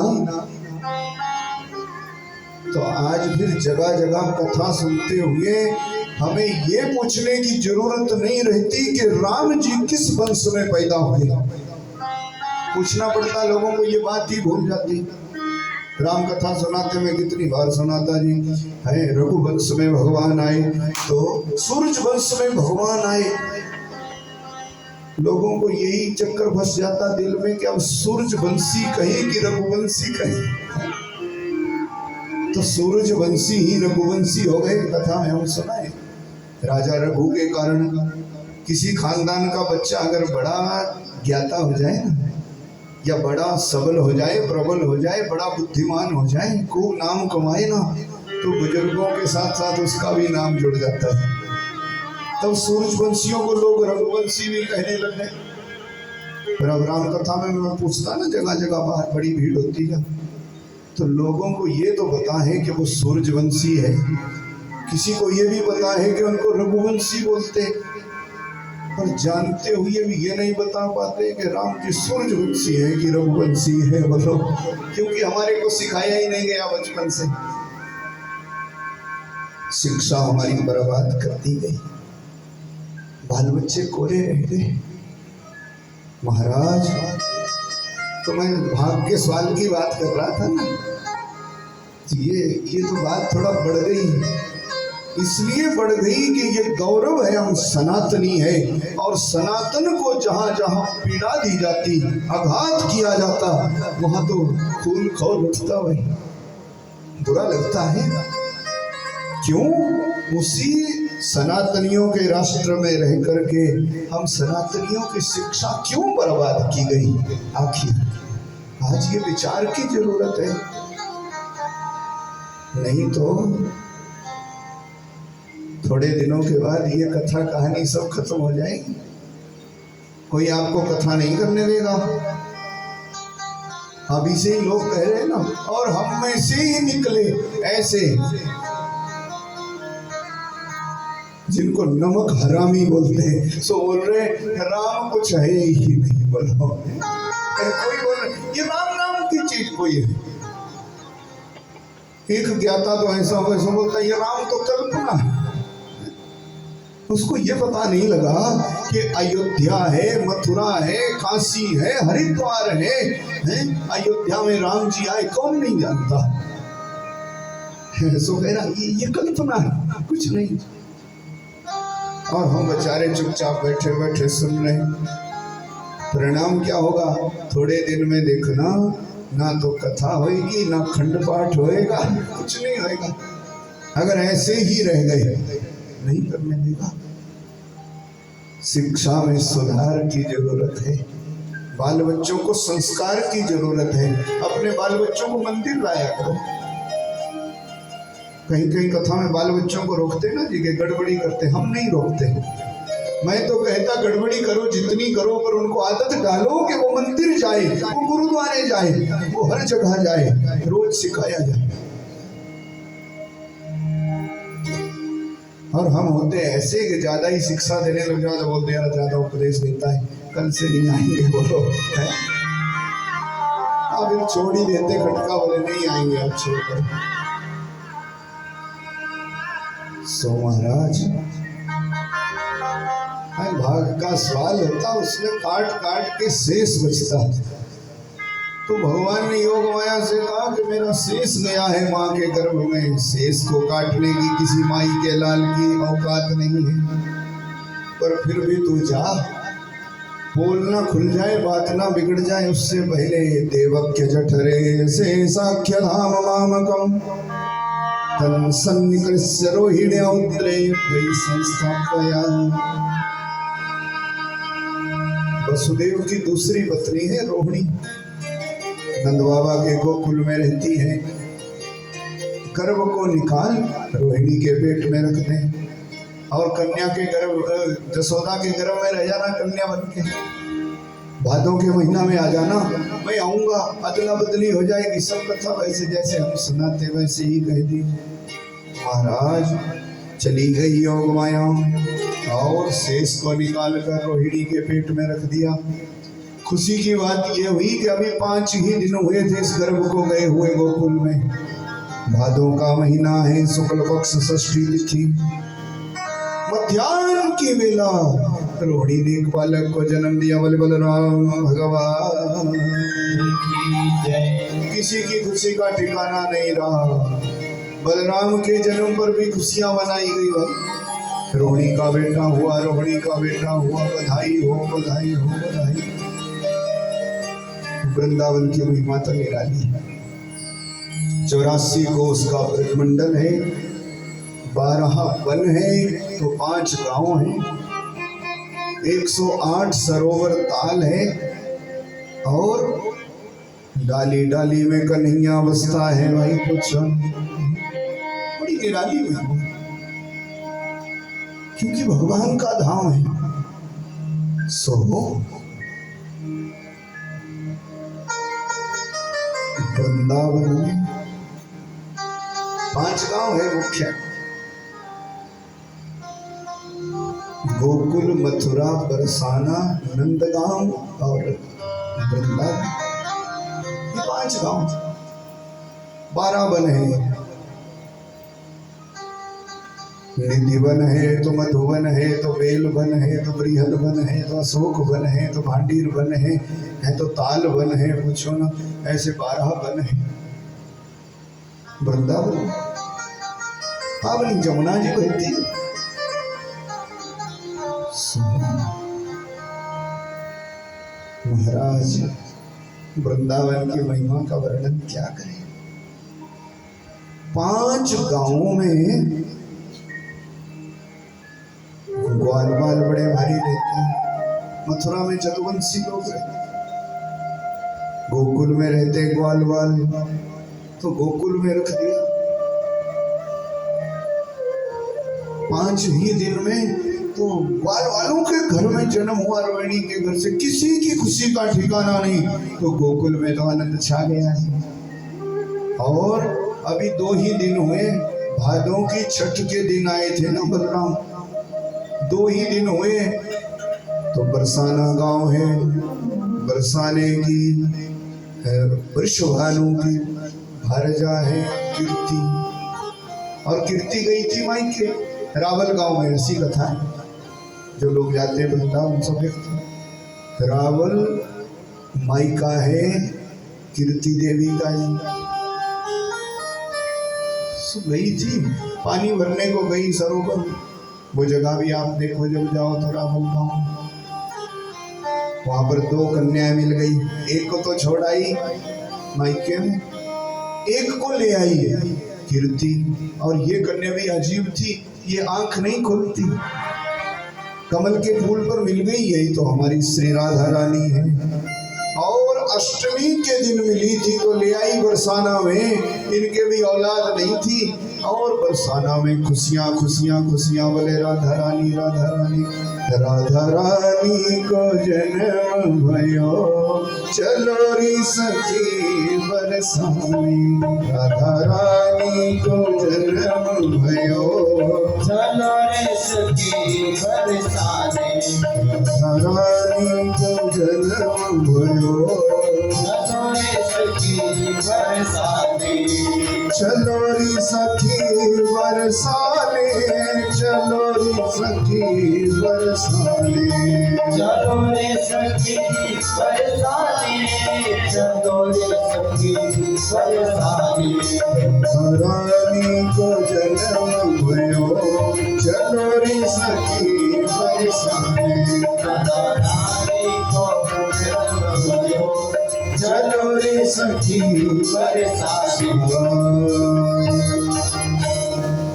तो आज फिर जगह जगह कथा सुनते हुए हमें ये पूछने की जरूरत नहीं रहती कि राम जी किस वंश में पैदा हुए। पूछना पड़ता लोगों को, ये बात ही भूल जाती। राम कथा सुनाते मैं कितनी बार सुनाता जी है, रघुवंश में भगवान आए तो सूरज वंश में भगवान आए। लोगों को यही चक्कर फंस जाता दिल में कि अब सूरजवंशी कहे कि रघुवंशी कहे, तो सूरजवंशी ही रघुवंशी हो गए। कथा में हम सुनाए, राजा रघु के कारण किसी खानदान का बच्चा अगर बड़ा ज्ञाता हो जाए ना, या बड़ा सबल हो जाए, प्रबल हो जाए, बड़ा बुद्धिमान हो जाए, खूब नाम कमाए ना, तो बुजुर्गों के साथ साथ उसका भी नाम जुड़ जाता है। तब सूरजवंशियों को लोग रघुवंशी भी कहने लगे। फिर अब राम कथा में मैं पूछता ना, जगह जगह बाहर बड़ी भीड़ होती है, तो लोगों को ये तो पता है कि वो सूरजवंशी है, किसी को ये भी पता है कि उनको रघुवंशी बोलते, पर जानते हुए भी ये नहीं बता पाते कि राम जी सूरजवंशी है कि रघुवंशी है। बोलो, क्योंकि हमारे को सिखाया ही नहीं गया बचपन से। शिक्षा हमारी बर्बाद कर दी गई, बाल बच्चे कोरे रह गए। महाराज, तो मैं भाग्य सवाल की बात कर रहा था ना, ये तो बात थोड़ा बढ़ गई। इसलिए बढ़ गई कि ये गौरव है, हम सनातनी है, और सनातन को जहाँ जहाँ पीड़ा दी जाती, आघात किया जाता, वहाँ तो खून खौल उठता, भाई बुरा लगता है। क्यों? उसी सनातनियों के राष्ट्र में रह करके हम सनातनियों की शिक्षा क्यों बर्बाद की गई? आखिर आज ये विचार की जरूरत है, नहीं तो थोड़े दिनों के बाद ये कथा कहानी सब खत्म हो जाएगी, कोई आपको कथा नहीं करने देगा। अभी से ही लोग कह रहे हैं ना, और हम में से ही निकले ऐसे जिनको नमक हरामी बोलते हैं, सो बोल रहे राम कुछ है ही नहीं। बोलो, कोई बोल ये राम नाम की चीज कोई है। एक ज्ञाता तो ऐसा वैसा बोलता है ये राम तो कल्पना है। उसको ये पता नहीं लगा कि अयोध्या है, मथुरा है, काशी है, हरिद्वार है, अयोध्या में राम जी आए, कौन नहीं जानता। सो कह रहा ये कल्पना है, कुछ नहीं। और हम बेचारे चुपचाप बैठे बैठे सुन रहे। परिणाम क्या होगा? थोड़े दिन में देखना, ना तो कथा होएगी, ना खंड पाठ होएगा, कुछ नहीं होएगा। अगर ऐसे ही रह गए, नहीं करने देगा। शिक्षा में सुधार की जरूरत है, बाल बच्चों को संस्कार की जरूरत है। अपने बाल बच्चों को मंदिर लाया करो। कहीं कहीं कथा में बाल बच्चों को रोकते ना जी के गड़बड़ी करते, हम नहीं रोकते। मैं तो कहता गड़बड़ी करो जितनी करो, पर उनको आदत डालो कि वो मंदिर जाए, वो गुरुद्वारे जाए, वो हर जगह जाए, रोज सिखाया जाए। और हम होते ऐसे कि ज्यादा ही शिक्षा देने लग जाओ तो बोलते यार ज्यादा उपदेश देता है, कल से नहीं आएंगे बोलो है। अब छोड़ ही देते खटका, बोले नहीं आएंगे अब छोड़कर। सो महाराज, भाग का सवाल होता, उसमें काट काट के शेष बचता। तो भगवान ने योग माया से कहा कि मेरा शेष गया है माँ के गर्भ में, शेष को काटने की किसी माई के लाल की औकात नहीं है। पर फिर भी तू जा, बोलना खुल जाए, बात ना बिगड़ जाए, उससे पहले देवक्य जठरे से साख्य धाम मामकम तन सन्निकृष्य रोहिण्यौद्रे वै संस्थापया। वसुदेव की दूसरी पत्नी है रोहिणी, नंद बाबा के गोकुल में रहती है। गर्भ को निकाल रोहिणी के पेट में रख दे, और कन्या के गर्भ, जसोदा के गर्भ में रह जाना कन्या बन के। भादों के महीना में आ जाना, मैं आऊंगा, अदला बदली हो जाएगी। सब कथा वैसे जैसे हम सुनाते वैसे ही कह दी। महाराज, चली गई योग माया और शेष को निकाल कर रोहिणी के पेट में रख दिया। खुशी की बात यह हुई कि अभी 5 ही दिन हुए थे इस गर्भ को गए हुए गोकुल में। भादों का महीना है, शुक्ल पक्ष षष्ठी तिथि, मध्याह्न की बेला रोहिणी ने एक बालक को जन्म दिया। बोले बलराम भगवान किसी की खुशी का ठिकाना नहीं रहा। बलराम के जन्म पर भी खुशियां मनाई गई। भाई रोहिणी का बेटा हुआ, रोहिणी का बेटा हुआ, बधाई हो, बधाई हो, बधाई। वृंदावन की महिमा तो निराली है। 84 कोस का ब्रजमंडल है, 12 वन है, तो 5 गांव हैं, 108 सरोवर ताल है, और डाली डाली में कन्हैया बसता है। भाई कुछ बड़ी निराली महिमा, क्योंकि भगवान का धाम है। सो वृंदावन में 5 गांव है मुख्य, गोकुल, मथुरा, बरसाना, नंदगांव और वृंदावन। ये 5 गांव, 12 वन है। निधि वन है तो मधुवन है तो बेल वन है तो बृहद वन है तो अशोक वन है तो भांडीर वन है तो ताल वन है, पूछो ना ऐसे 12 वन है वृंदावन। पावनी जमुना जी बहती है। महाराज वृंदावन की महिमा का वर्णन क्या करें। 5 गांवों में ग्वाल बाल बड़े भारी रहते हैं। मथुरा में जदुवंशी लोग रहते, गोकुल में रहते ग्वाल बाल, तो गोकुल में रख दिया। 5 ही दिन में तो ग्वाल वालों के घर में जन्म हुआ, रोहिणी के घर से किसी की खुशी का ठिकाना नहीं, तो गोकुल में तो आनंद छा गया है। और अभी 2 ही दिन हुए, भादों की छठ के दिन आए थे ना बलराम, 2 ही दिन हुए। तो बरसाना गांव है, बरसाने की वृषभानु की भारजा है कीर्ति, और कीर्ति गई थी मायके रावल गांव में। ऐसी कथा है, जो लोग जाते हैं वृंदावन सब देखते। रावल मायका है कीर्ति देवी का ही। गई थी पानी भरने को, गई सरोवर, वो जगह भी आप देखो जब जाओ तो रावल गांव, वहां पर 2 कन्याएं मिल गई। एक को तो छोड़ आई मायके में, एक को ले आई है कीर्ति। और ये कन्या भी अजीब थी, ये आंख नहीं खुलती, कमल के फूल पर मिल गई। यही तो हमारी श्री राधा रानी है। और अष्टमी के दिन मिली थी तो ले आई बरसाना में, इनके भी औलाद नहीं थी। और बरसाना में खुशियां खुशियां खुशियां, बोले राधा रानी राधा रानी। राधा रानी को जन्म भयो, चलो री सखी बरसाने। राधा रानी को जन्म भयो, चलो रे सखी बरसाने। राधा रानी को जन्म भयो, चलो रे सखी बरसाने। चलो री सखी बरसाने, चलो री सखी बरसाने। चलो रे सखी बरसाने, चलो रे सखी बरसाने। रानी को जन्म भयो, चलो रे सखी बरसाने। रानी को जन्म भयो, चलो रे सखी बरसाने।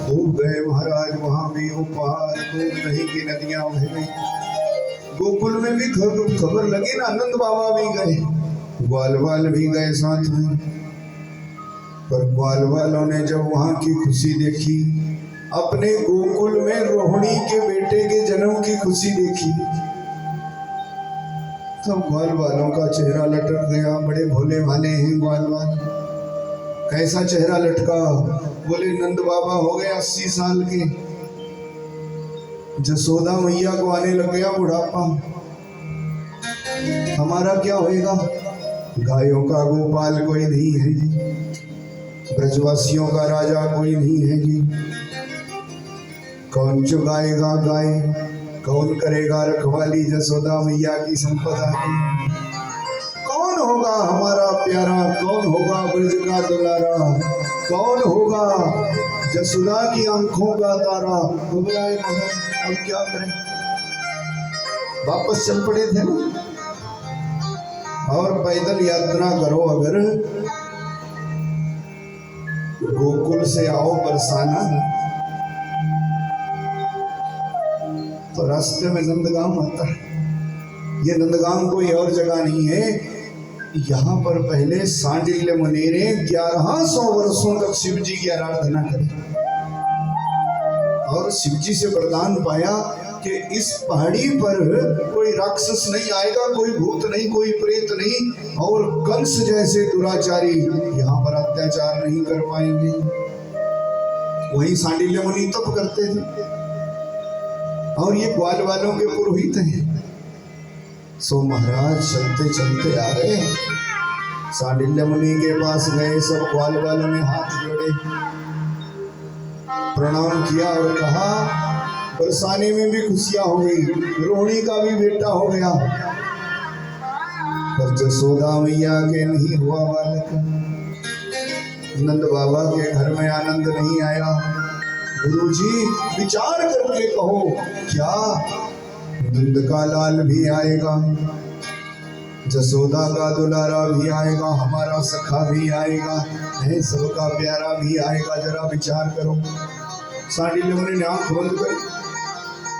खूब गए महाराज, वहां भी उपहार, खूब दही की नदियां बह गई। गोकुल में भी खबर लगी ना, आनंद बाबा भी गए, ग्वाल बाल भी गए साथ में। पर ग्वाल वालों ने जब वहां की खुशी देखी, अपने गोकुल में रोहिणी के बेटे के जन्म की खुशी देखी, तब ग्वाल वालों का चेहरा लटक गया। बड़े भोले भाले हैं ग्वाल वाल। कैसा चेहरा लटका, बोले नंद बाबा हो गए 80 साल के, जसोदा मैया को आने लग गया बुढ़ापा, हमारा क्या होएगा। गायों का गोपाल कोई नहीं है जी, ब्रजवासियों का राजा कोई नहीं है जी। कौन चुगाएगा गाय, कौन करेगा रखवाली जसोदा मैया की संपदा की। कौन होगा हमारा प्यारा, कौन होगा ब्रज का दुलारा, कौन होगा जसोदा की आंखों का तारा। घबराए मगर अब क्या करें, वापस चल पड़े थे ना। और पैदल यात्रा करो अगर, गोकुल से आओ बरसाना, तो रास्ते में नंदगाम आता है। ये नंदगाम कोई और जगह नहीं है, यहाँ पर पहले सांडिल्य मुनि ने 1100 वर्षों तक शिव जी की आराधना करी, और शिव जी से वरदान पाया कि इस पहाड़ी पर कोई राक्षस नहीं आएगा, कोई भूत नहीं, कोई प्रेत नहीं, और कंस जैसे दुराचारी यहाँ पर अत्याचार नहीं कर पाएंगे। वही सांडिल्य मुनि तप करते थे, और ये ग्वाल वालों के पुरोहित हैं। सो महाराज चलते चलते आ रहे, सांडिल्य मुनि के पास गए, सब ग्वाल वालों ने हाथ जोड़े। प्रणाम किया और कहा बरसाने में भी खुशियां हो गई, रोहिणी का भी बेटा हो गया, पर जसोदा मैया के नहीं हुआ बालक। नंद बाबा के घर में आनंद नहीं आया। गुरुजी विचार करके कहो, क्या नंद का लाल भी आएगा, जसोदा का दुलारा भी आएगा, हमारा सखा भी आएगा, है सबका प्यारा भी आएगा? जरा विचार करो। सांडिल्य मुनि ने आंख बंद कर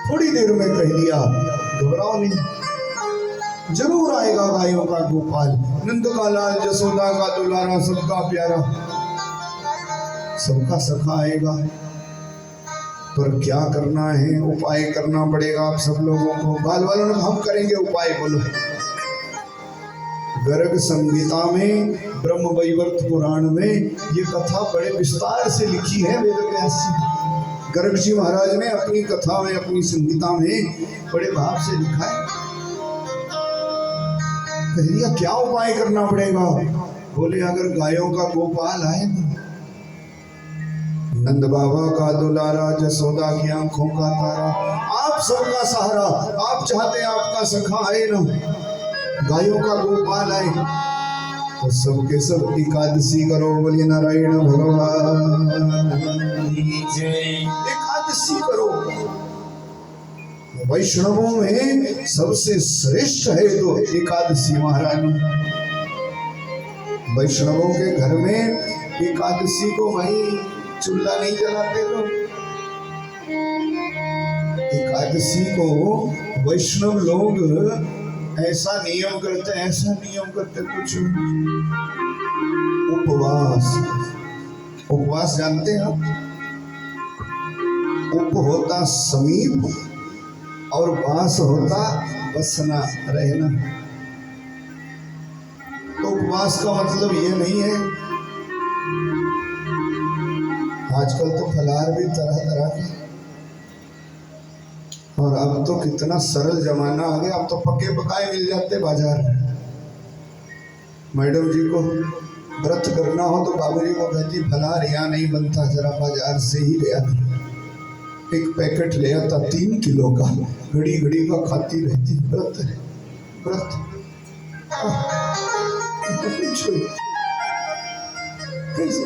थोड़ी देर में कह दिया, घबराओ नहीं, जरूर आएगा गायों का गोपाल, नंद का लाल, जसोदा का दुलारा, सबका प्यारा, सबका सखा आएगा। पर क्या करना है? उपाय करना पड़ेगा आप सब लोगों को। बाल वालों ने हम करेंगे उपाय, बोलो। गर्ग संहिता में, ब्रह्म वैवर्त पुराण में ये कथा बड़े विस्तार से लिखी है वेद व्यास जी। गर्ग जी महाराज ने अपनी कथा में, अपनी संहिता में बड़े भाव से लिखा है। कह दिया क्या उपाय करना पड़ेगा? बोले अगर गायों का गोपाल आए, नंद बाबा का दुलारा, जसोदा की आंखों का तारा, आप सबका सहारा, आप चाहते आपका सखा आए ना, गायों का गोपाल आए, तो सबके सब एकादशी करो। बोलिए नारायण भगवान की जय। एकादशी करो। वैष्णवों में सबसे श्रेष्ठ है तो एकादशी महारानी। वैष्णवों के घर में एकादशी को भाई चूल्हा नहीं जलाते लोग। एकादशी को वैष्णव लोग ऐसा नियम करते, ऐसा नियम करते, कुछ उपवास। उपवास जानते हैं आप? उप होता समीप और वास होता बसना, रहना। तो उपवास का मतलब ये नहीं है। आजकल तो फलाहार भी तरह तरह के, और अब तो कितना सरल जमाना आ गया, अब तो पके पकाए मिल जाते बाजार में। मैडम जी को व्रत करना हो तो बाबूजी को कहती फलाहार यहाँ नहीं बनता, जरा बाजार से ही ले आती। एक पैकेट ले आता 3 किलो का, घड़ी घड़ी का खाती रहती। व्रत है, व्रत।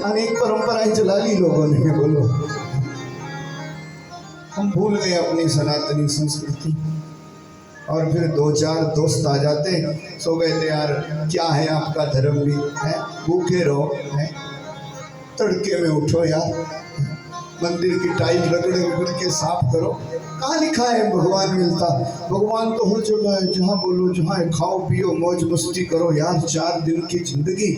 अनेक परंपराएं चला ली लोगों ने। बोलो, हम भूल गए अपनी सनातनी संस्कृति। और फिर 2-4 दोस्त आ जाते, सो गए थे यार, क्या है आपका धर्म भी है, भूखे रहो है, तड़के में उठो यार, मंदिर की टाइल रगड़ रगड़ के साफ करो। कहाँ लिखा है भगवान मिलता? भगवान तो हर जगह है, जहाँ बोलो, जहाँ है, खाओ पियो मौज मस्ती करो यार। 4 दिन की जिंदगी,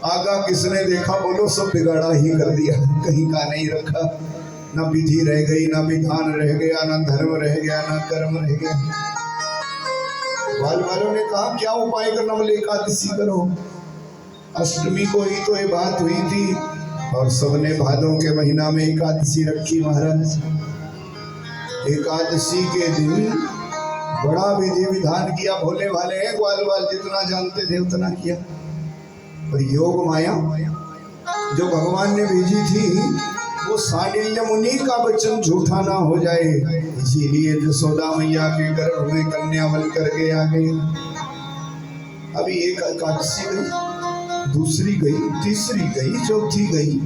आगा किसने देखा? बोलो, सब बिगाड़ा ही कर दिया, कहीं का नहीं रखा। ना विधि रह गई, ना विधान रह गया, ना धर्म रह गया, ना कर्म रह गया। बाल वालों ने कहा क्या उपाय करना? बोले एकादशी करो। अष्टमी को ही तो ये बात हुई थी, और सबने भादों के महीना में एकादशी रखी महाराज। एकादशी के दिन बड़ा विधि विधान किया। भोले भाले हैं ग्वाल वाल, जितना जानते थे उतना किया। पर योग माया जो भगवान ने भेजी थी, वो सांडिल्य मुनि का वचन झूठा ना हो जाए, इसीलिए जसोदा मैया के गर्भ में कन्या बन करके आ गई। अभी एक एकादशी गई, दूसरी गई, तीसरी गई, चौथी गई,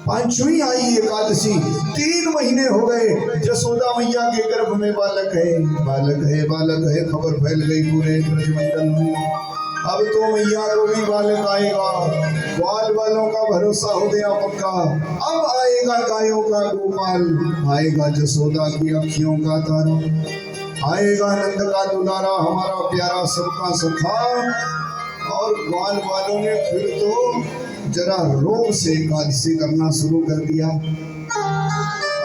5वीं आई एकादशी। 3 महीने हो गए, जसोदा मैया के गर्भ में बालक है, बालक है, बालक है। खबर फैल गई पूरे ब्रजमंडल में। अब तो मैया को भी बालक आएगा। ग्वाल वालों का भरोसा हो गया पक्का। अब आएगा गायों का गोपाल, आएगा जसोदा की अखियों का तारा, आएगा नंद का दुलारा, हमारा प्यारा सबका सखा। और ग्वाल वालों ने फिर तो जरा रोग से एकादशी करना शुरू कर दिया।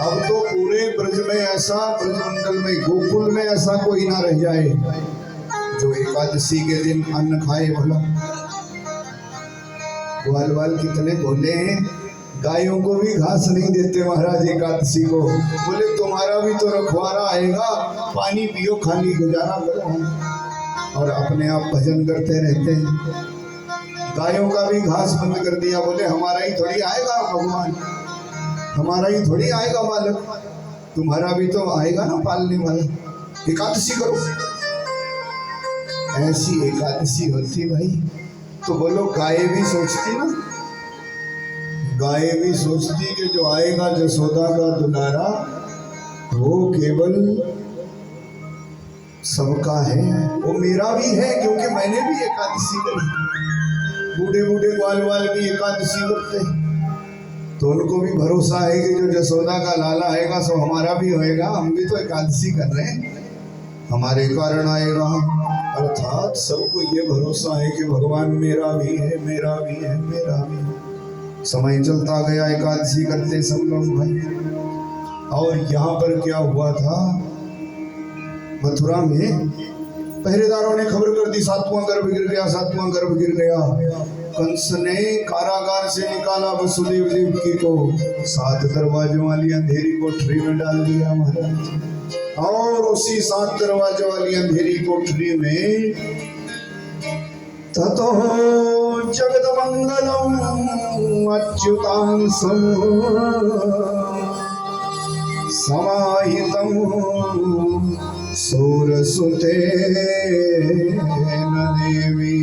अब तो पूरे ब्रज में ऐसा, ब्रजमंडल में, गोकुल में ऐसा कोई ना रह जाए जो एकादशी के दिन अन्न खाए। भला ग्वाल वाल कितने भोले हैं, गायों को भी घास नहीं देते महाराज एकादशी को। बोले तुम्हारा भी तो रखवारा आएगा, पानी पियो, खाली गुजारा करो, और अपने आप भजन करते रहते हैं। गायों का भी घास बंद कर दिया। बोले हमारा ही थोड़ी आएगा भगवान, हमारा ही थोड़ी आएगा मालक, तुम्हारा भी तो आएगा ना पालने वाला। एकादशी करो। ऐसी एकादशी होती भाई तो बोलो गाय भी सोचती ना, गाय भी सोचती कि जो आएगा जसोदा का दुलारा वो केवल सबका है, वो मेरा भी है, क्योंकि मैंने भी एकादशी करी। बूढ़े बूढ़े ग्वाल वाल भी एकादशी करते हैं, तो उनको भी भरोसा है कि जो जसोदा का लाला आएगा सो हमारा भी होएगा, हम भी तो एकादशी कर रहे हैं, हमारे कारण आएगा। अर्थात सबको ये भरोसा है कि भगवान मेरा भी है, मेरा भी है, मेरा भी है। समय चलता गया, एकादशी करते सब लोग भाई। और यहाँ पर क्या हुआ था, मथुरा में पहरेदारों ने खबर कर दी 7वां गर्भ गिर गया, 7वां गर्भ गिर गया। कंस ने कारागार से निकाला वसुदेव देवकी को, 7 दरवाजों वाली अंधेरी कोठरी में डाल दिया महाराज। और उसी 7 दरवाजों वाली अंधेरी कोठरी में ततो जगत मंगलम अच्युतांसम समाहितम सूरसुते देवी।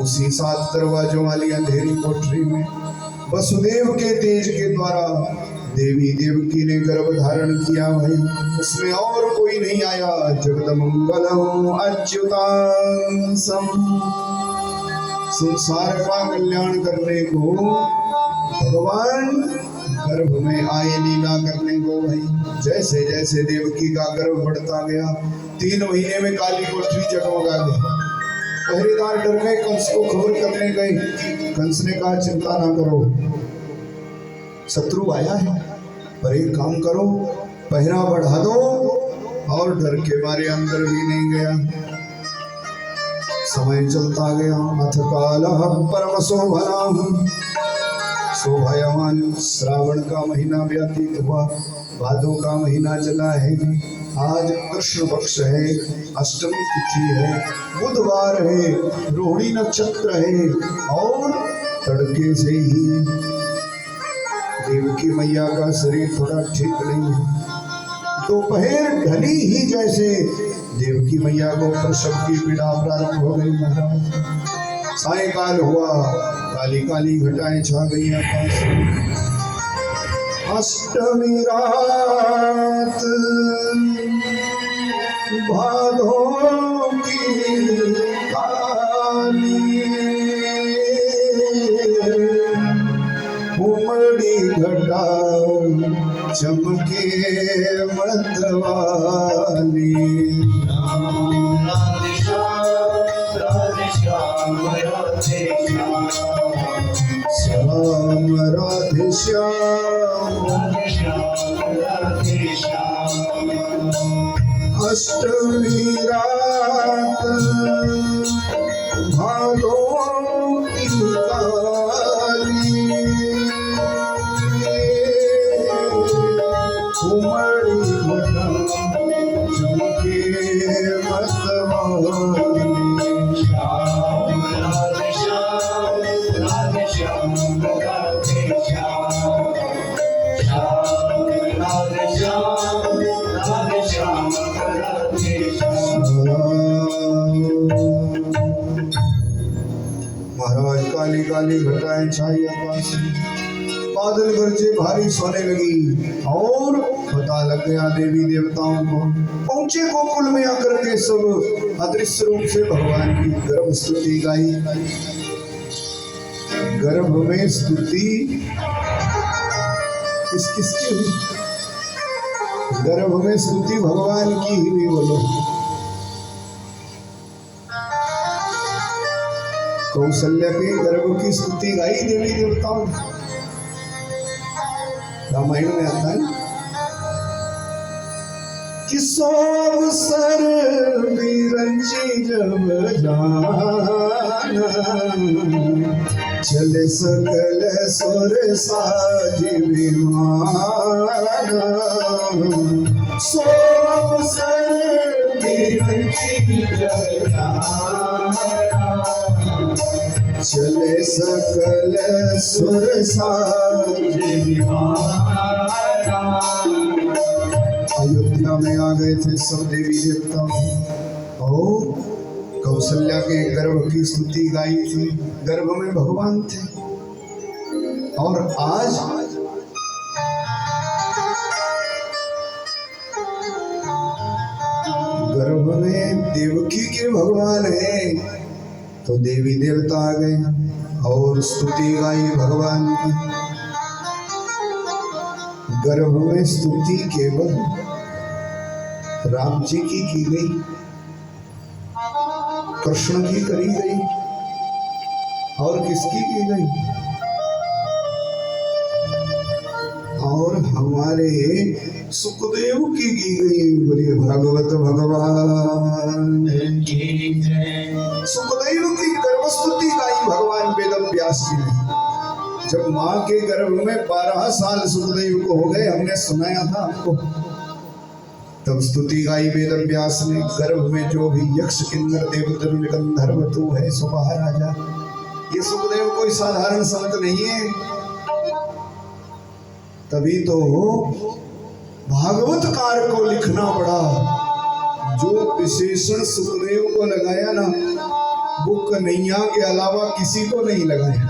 उसी 7 दरवाजों वाली अंधेरी कोठरी में वसुदेव के तेज के द्वारा देवी देवकी ने गर्भ धारण किया भाई, उसमें और कोई नहीं आया। जगदमंगलम अच्युतांसम, संसार का कल्याण करने को भगवान गर्भ में आए, लीला करने को भाई। जैसे जैसे देवकी का गर्भ बढ़ता गया, 3 महीने में काली कोठरी जगमगा गई। पहरेदार डर गए, कंस को खबर करने गए। कंस ने कहा चिंता ना करो, शत्रु आया है, पर एक काम करो, पहरा बढ़ा दो। और डर के मारे अंदर भी नहीं गया। समय चलता गया, अथ कालः परम शोभनः, शोभायमान। श्रावण का महीना व्यतीत हुआ, भादों का महीना चला है। आज कृष्ण पक्ष है, अष्टमी तिथि है, बुधवार है, रोहिणी नक्षत्र है। और तड़के से ही देवकी मैया का शरीर थोड़ा ठीक नहीं है। दोपहर ढली ही जैसे देवकी मैया को प्रसव की पीड़ा प्रारंभ हो गई महाराज। सायंकाल हुआ, काली काली घटाएं छा गई आकाश में। अष्टमी रात भादों की काली, उमड़ी घटा चमके मतवाली। राधे श्याम राधे श्याम राधे श्याम राधे श्याम राधे श्याम राधे श्याम। अष्टमी रात भादों की काली, उमड़ी घटा चमके मतवाली। श्याम राधे श्याम राधे श्याम राधे श्याम। श्याम राधे श्याम राधे श्याम राधे श्याम। महाराज काली काली घटाएं छाई आकाश में, बादल गरजे भारी सोने लगी। और पता लग गया देवी देवताओं को। पहुंचे गोकुल में आकर के सब अदृश्य रूप से भगवान की गर्भ स्तुति गाई। गर्भ में स्तुति किस किसकी हुई? गर्भ में स्तुति भगवान की ही हुई। बोलो, कौशल्या के गर्भ की स्तुति गाई देवी देवताओं। रामायण में आता है कि सो अवसर बिरंजी जब जाना, चले सकल सुर साज विमाना। सो अवसर बिरंजी जब जाना, चले सकल सुर साज। अयोध्या में आ गए थे सब देवी देवता और कौशल्या के गर्भ की स्तुति गाई थी। गर्भ में भगवान थे और आज गर्भ में देवकी के भगवान है तो देवी देवता आ गए और स्तुति गाई भगवान की। गर्भ में स्तुति केवल राम जी की गई, कृष्ण की करी गई और किसकी की गई? और हमारे सुखदेव की गई। बोलिए भागवत भगवान की जय। सुखदेव की गर्भस्तुति गाई भगवान वेद व्यास जी ने। जब माँ के गर्भ में 12 साल सुखदेव को हो गए, हमने सुनाया था आपको, तब स्तुति गाई वेद व्यास ने। गर्भ में जो भी यक्ष किन्नर देवता गंधर्व तू है सो बाहर आ जा। ये सुखदेव कोई साधारण संत नहीं है। तभी तो भागवत कार को लिखना पड़ा। जो विशेषण सुखदेव को लगाया ना, वो कन्हैया के अलावा किसी को नहीं लगाया।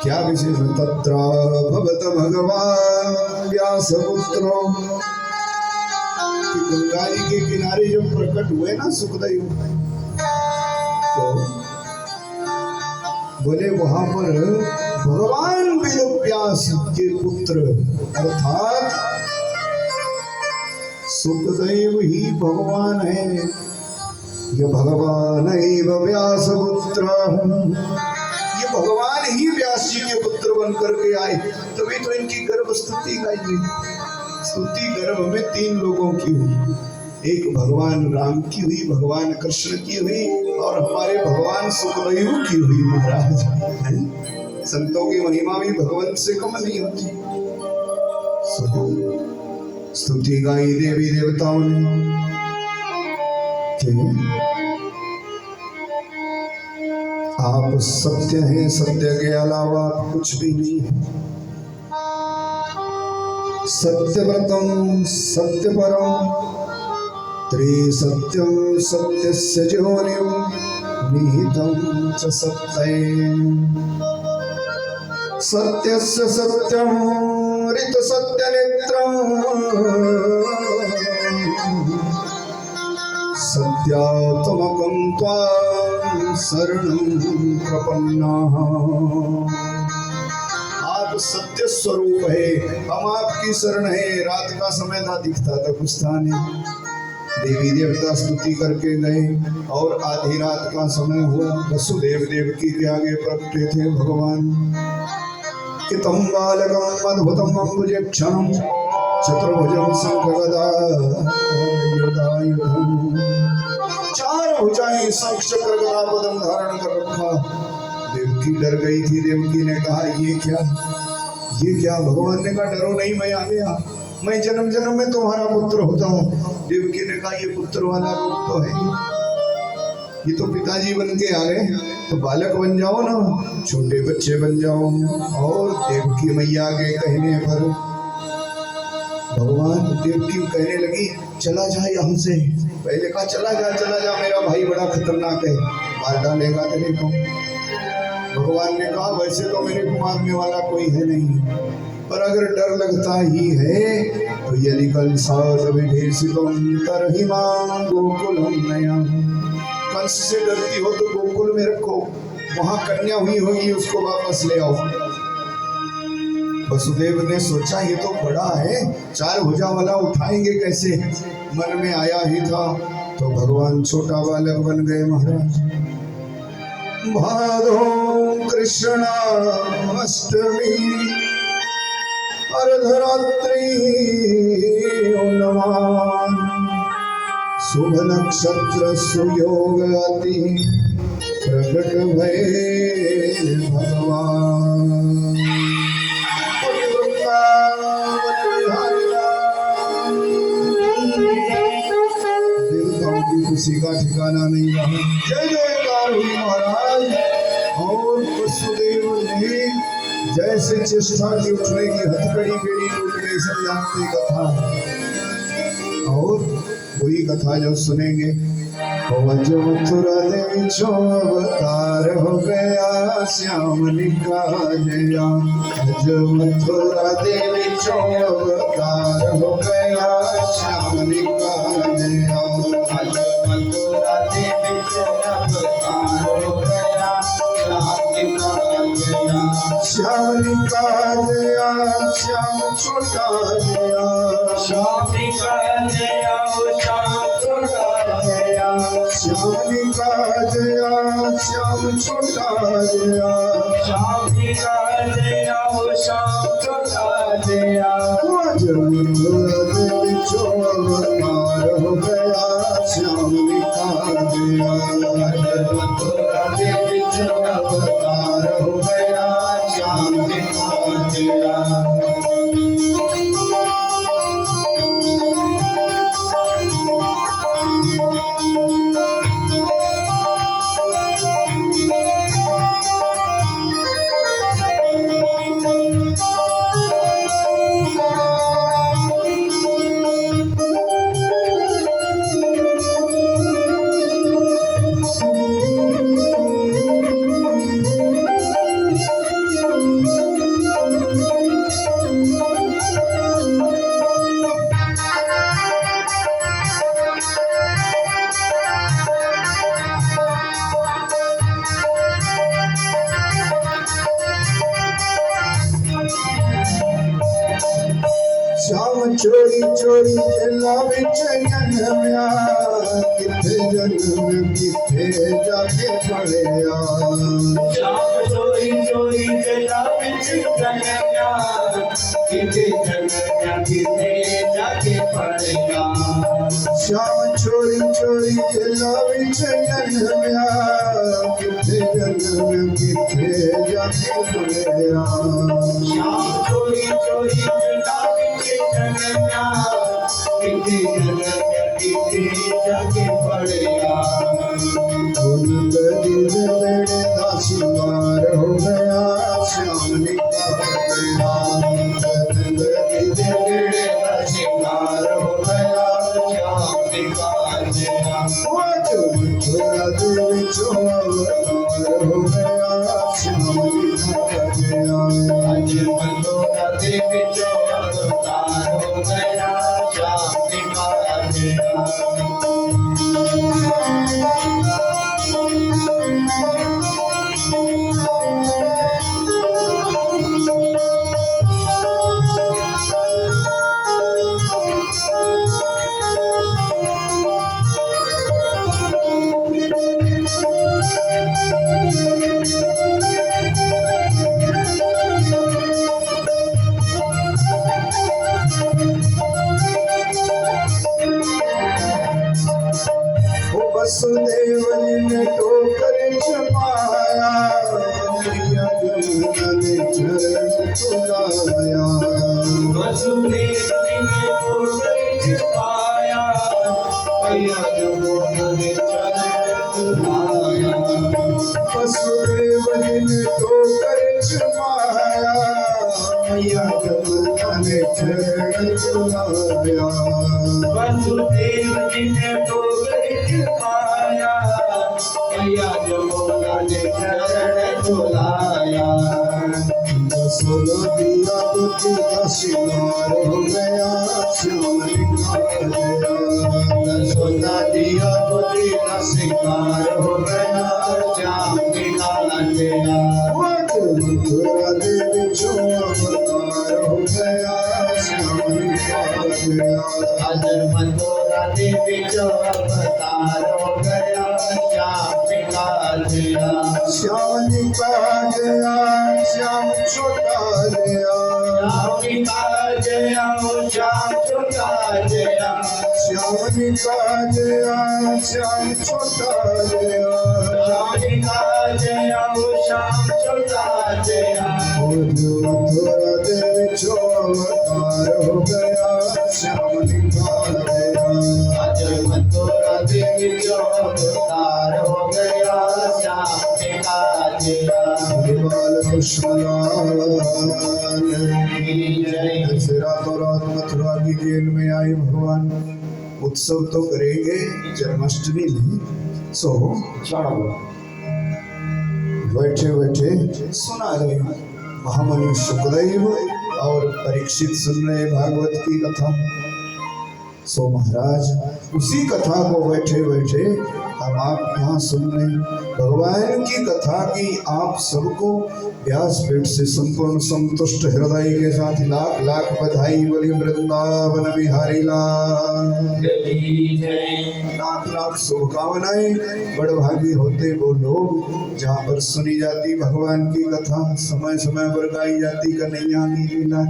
क्या विशेषण? तत्र भगवत भगवान व्यासपुत्रो। गंगा जी के किनारे जब प्रकट हुए ना सुखदेव, तो बोले वहां पर भगवान वेद व्यास के पुत्र अर्थात सुखदेव ही भगवान है। ये भगवान एव व्यास पुत्र, ये भगवान ही व्यास जी के पुत्र बन करके आए। तभी तो इनकी गर्भ स्तुति गाई गई। स्तुति गर्भ में 3 लोगों की हुई। एक भगवान राम की हुई, भगवान कृष्ण की हुई और हमारे भगवान सुखदेव की हुई। महाराज संतों की महिमा भी भगवंत से कम नहीं होती। स्तुति गाई देवी देवताओं ने। आप सत्य हैं, सत्य के अलावा कुछ भी नहीं है। सत्यव्रतम सत्यपरम त्रिसत्यम सत्यस्य जोनिम निहितं च सत्यम्। सत्यस्य सत्यं ऋतसत्यनेत्रम् सत्यात्मकं त्वां शरणं प्रपन्नाः। आप सत्य स्वरूप है, हम आपकी शरण है। रात का समय था, दिखता था कुछ था नहीं। देवी देवता स्तुति करके गए और आधी रात का समय हुआ। वसुदेव देवकी के आगे प्रकटे थे भगवान। कितं बालकम् अद्भुतम् अम्बुजक्षणम् चतुर्भुजं शंखगदायुधम्। 4 भुजाएं शंख चक्र गदा पद्म धारण कर रखा। देवकी डर गई थी। देवकी ने कहा ये क्या? भगवान ने कहा डरो नहीं, मैं आ गया। मैं जन्म जन्म में तुम्हारा पुत्र होता हूँ। देवकी ने कहा ये पुत्र वाला रूप तो है, ये तो पिताजी बन के आ गए, तो बालक बन जाओ ना, छोटे बच्चे बन जाओ। और देवकी मैया के कहने पर भगवान देवकी कहने लगी चला जा यहाँ से। पहले कहा चला जा, मेरा भाई बड़ा खतरनाक है, मार डालेगा तेरे को। भगवान ने कहा वैसे तो मेरे को मारने वाला कोई है नहीं, पर अगर डर लगता ही है तो यदि कल सात विभीषितम तरहि मां गोकुलम नयम। कंस से डरती हो तो गोकुल में रखो, वहां कन्या हुई होगी, उसको वापस ले आओ। वसुदेव ने सोचा ये तो बड़ा है, 4 भुजा वाला उठाएंगे कैसे, मन में आया ही था। तो भगवान छोटा बालक बन गए महाराज। भादो कृष्णा अष्टमी अर्धरात्रि उन्नमान शुभ नक्षत्र सुयोग अति प्रकट भये भगवान। देवताओं की खुशी का ठिकाना नहीं रहा। जय जयकार। हुई महाराज। और वसुदेव ने जैसे चेष्टा की उठने की हथकड़ी बेड़ी टूट गई, सब जानते कथा। और वही कथा जब सुनेंगे, अज मथुरा देवी चो अवतार हो गया श्याम निकालया। अज मथुरा देवी चो अवतार हो गया श्याम निकालया। अज मथुरा देवी चो अवतार हो गया श्याम निकालया। श्याम छोटा गया, श्याम निकालया श्याम छोटा गया। श्याम निकालया। श्याम छोटा गया, श्याम निकालया श्याम छोटा गया। अज मथुरा देवी चो अवतार हो गया श्याम निकालया। अज मथुरा देवी चो अवतार हो गया श्याम निकालया। श्याम चोरी चोरी जेला विच जन्मया, किथे जन्म किथे जाके पड़िया। श्याम चोरी चोरी जेला विच जन्मया, किथे जन्मया किथे जाके पड़िया। श्याम चोरी चोरी जेला विच जन्मया, किथे जन्म किथे जाके पड़िया। श्याम चोरी चोरी जेला विच जन्मया, किथे जन्मया किथे जाके पड़िया। मेरे दासीवार हो गया श्याम निकालया। मेरे दासीवार हो गया श्याम निकालया। अज मथुरा देवी चो अवतार हो गया श्याम निकालया। अज मथुरा देवी चो अवतार हो गया श्याम निकालया। वसुदेव ने ठोकर जमाया, मैया जमुना ने चरण तुलाया। वसुदेव ने ठोकर जमाया, मैया जमुना ने चरण तुलाया। वसुदेव ने ठोकर जमाया, मैया जमुना ने चरण तुलाया। वसुदेव ने ठोकर जमाया, मैया जमुना ने चरण तुलाया। दसों दिया बुद्धि का शिकार हो गया श्याम निकालया। दसों दिया बुद्धि का शिकार हो गया श्याम निकालया। अज मथुरा देवी चो अवतार हो गया श्याम निकालया। अज मथुरा देवी चो अवतार हो गया श्याम निकालया। श्याम निकालया। श्याम छोटा गया, श्याम निकालया श्याम छोटा गया। श्याम निकालया। श्याम छोटा गया, श्याम निकालया श्याम छोटा गया। अज मथुरा देवी चो अवतार हो गया श्याम निकालया। अज मथुरा देवी चो अवतार हो गया कृष्ण लाल ऐसे रातों रात मथुरा की जेल में आए भगवान। उत्सव तो करेंगे जन्माष्टमी में, सो बैठे बैठे सुना रहे महामुनि सुखदेव और परीक्षित सुन रहे भागवत की कथा। सो महाराज उसी कथा को बैठे बैठे हम आप यहाँ सुन रहे भगवान की कथा की आप सबको व्यासपीठ से संपूर्ण संतुष्ट हृदय के साथ लाख लाख बधाई। बोली वृंदावन बिहारी लाल लाख लाख शुभकामनाएं। बड़भागी होते वो लोग जहाँ पर सुनी जाती भगवान की कथा, समय समय पर गाई जाती कन्हैया की लीला,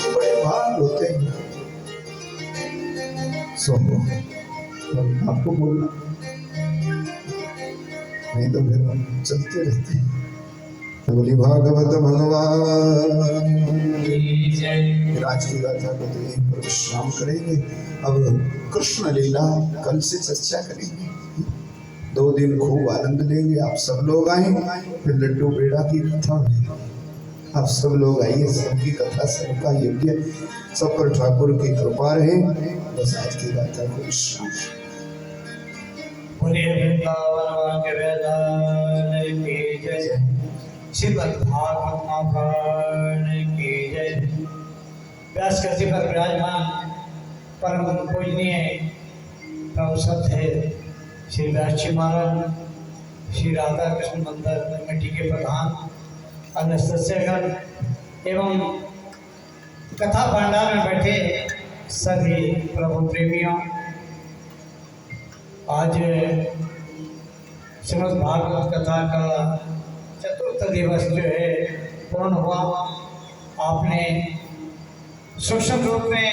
बड़े भाग होते हैं। सो आपको बोलना नहीं तो फिर हम चलते रहते हैं। तो बोली भागवत भगवान राज की गाथा को तो यहीं पर विश्राम करेंगे। अब कृष्ण लीला कल से चर्चा करेंगे। 2 दिन खूब आनंद लेंगे। आप सब लोग आए, फिर लड्डू पेड़ा की कथा है। आप सब लोग आइए, सबकी कथा सबका योग्य, सब पर ठाकुर की कृपा रहे। बस आज की गाथा को विश्राम। बोलिए वृंदावन के वेदान की जय, श्रीमद् भागवत महापुराण की जय। व्यास कृति पर विराजमान परम पूजनीय प्रभु सत है श्री व्यास जी महाराज, श्री राधा कृष्ण मंदिर कमेटी के प्रधान, अन्य सदस्यगण एवं कथा भंडार में बैठे सभी प्रभु प्रेमियों। आज श्रीमद् भागवत कथा का चतुर्थ दिवस जो है पूर्ण हुआ। आपने सूक्ष्म रूप में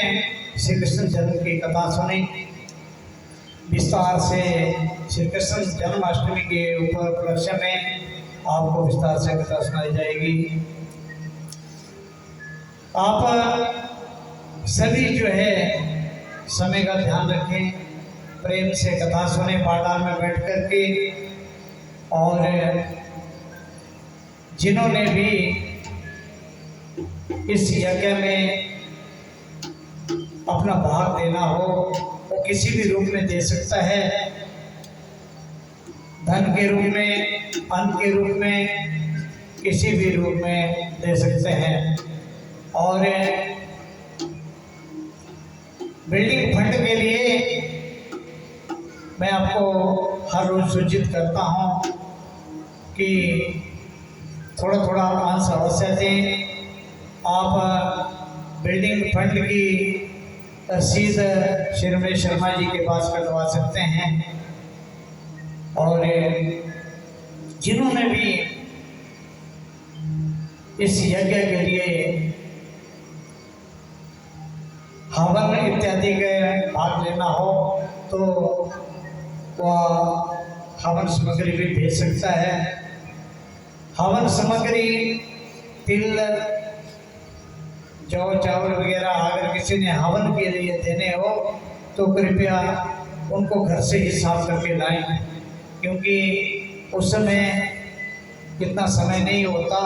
श्री कृष्ण जन्म की कथा सुनी, विस्तार से श्री कृष्ण जन्माष्टमी के ऊपर उपलक्ष्य में आपको विस्तार से कथा सुनाई जाएगी। आप सभी जो है समय का ध्यान रखें, प्रेम से कथा सुने पाठान में बैठ कर के। और जिन्होंने भी इस यज्ञ में अपना भाग देना हो वो किसी भी रूप में दे सकता है, धन के रूप में, अन्न के रूप में, किसी भी रूप में दे सकते हैं। और बिल्डिंग फंड के लिए मैं आपको हर रोज सूचित करता हूं कि थोड़ा थोड़ा अंश अवश्य दें। आप बिल्डिंग फंड की रसीद श्री रमेश शर्मा जी के पास कटवा सकते हैं। और जिन्होंने भी इस यज्ञ के लिए हवन इत्यादि के भाग लेना हो तो वह हवन सामग्री भी भेज सकता है। हवन सामग्री तिल, जौ, चावल वगैरह अगर किसी ने हवन के लिए देने हो तो कृपया उनको घर से ही साफ करके लाएं, क्योंकि उस समय इतना समय नहीं होता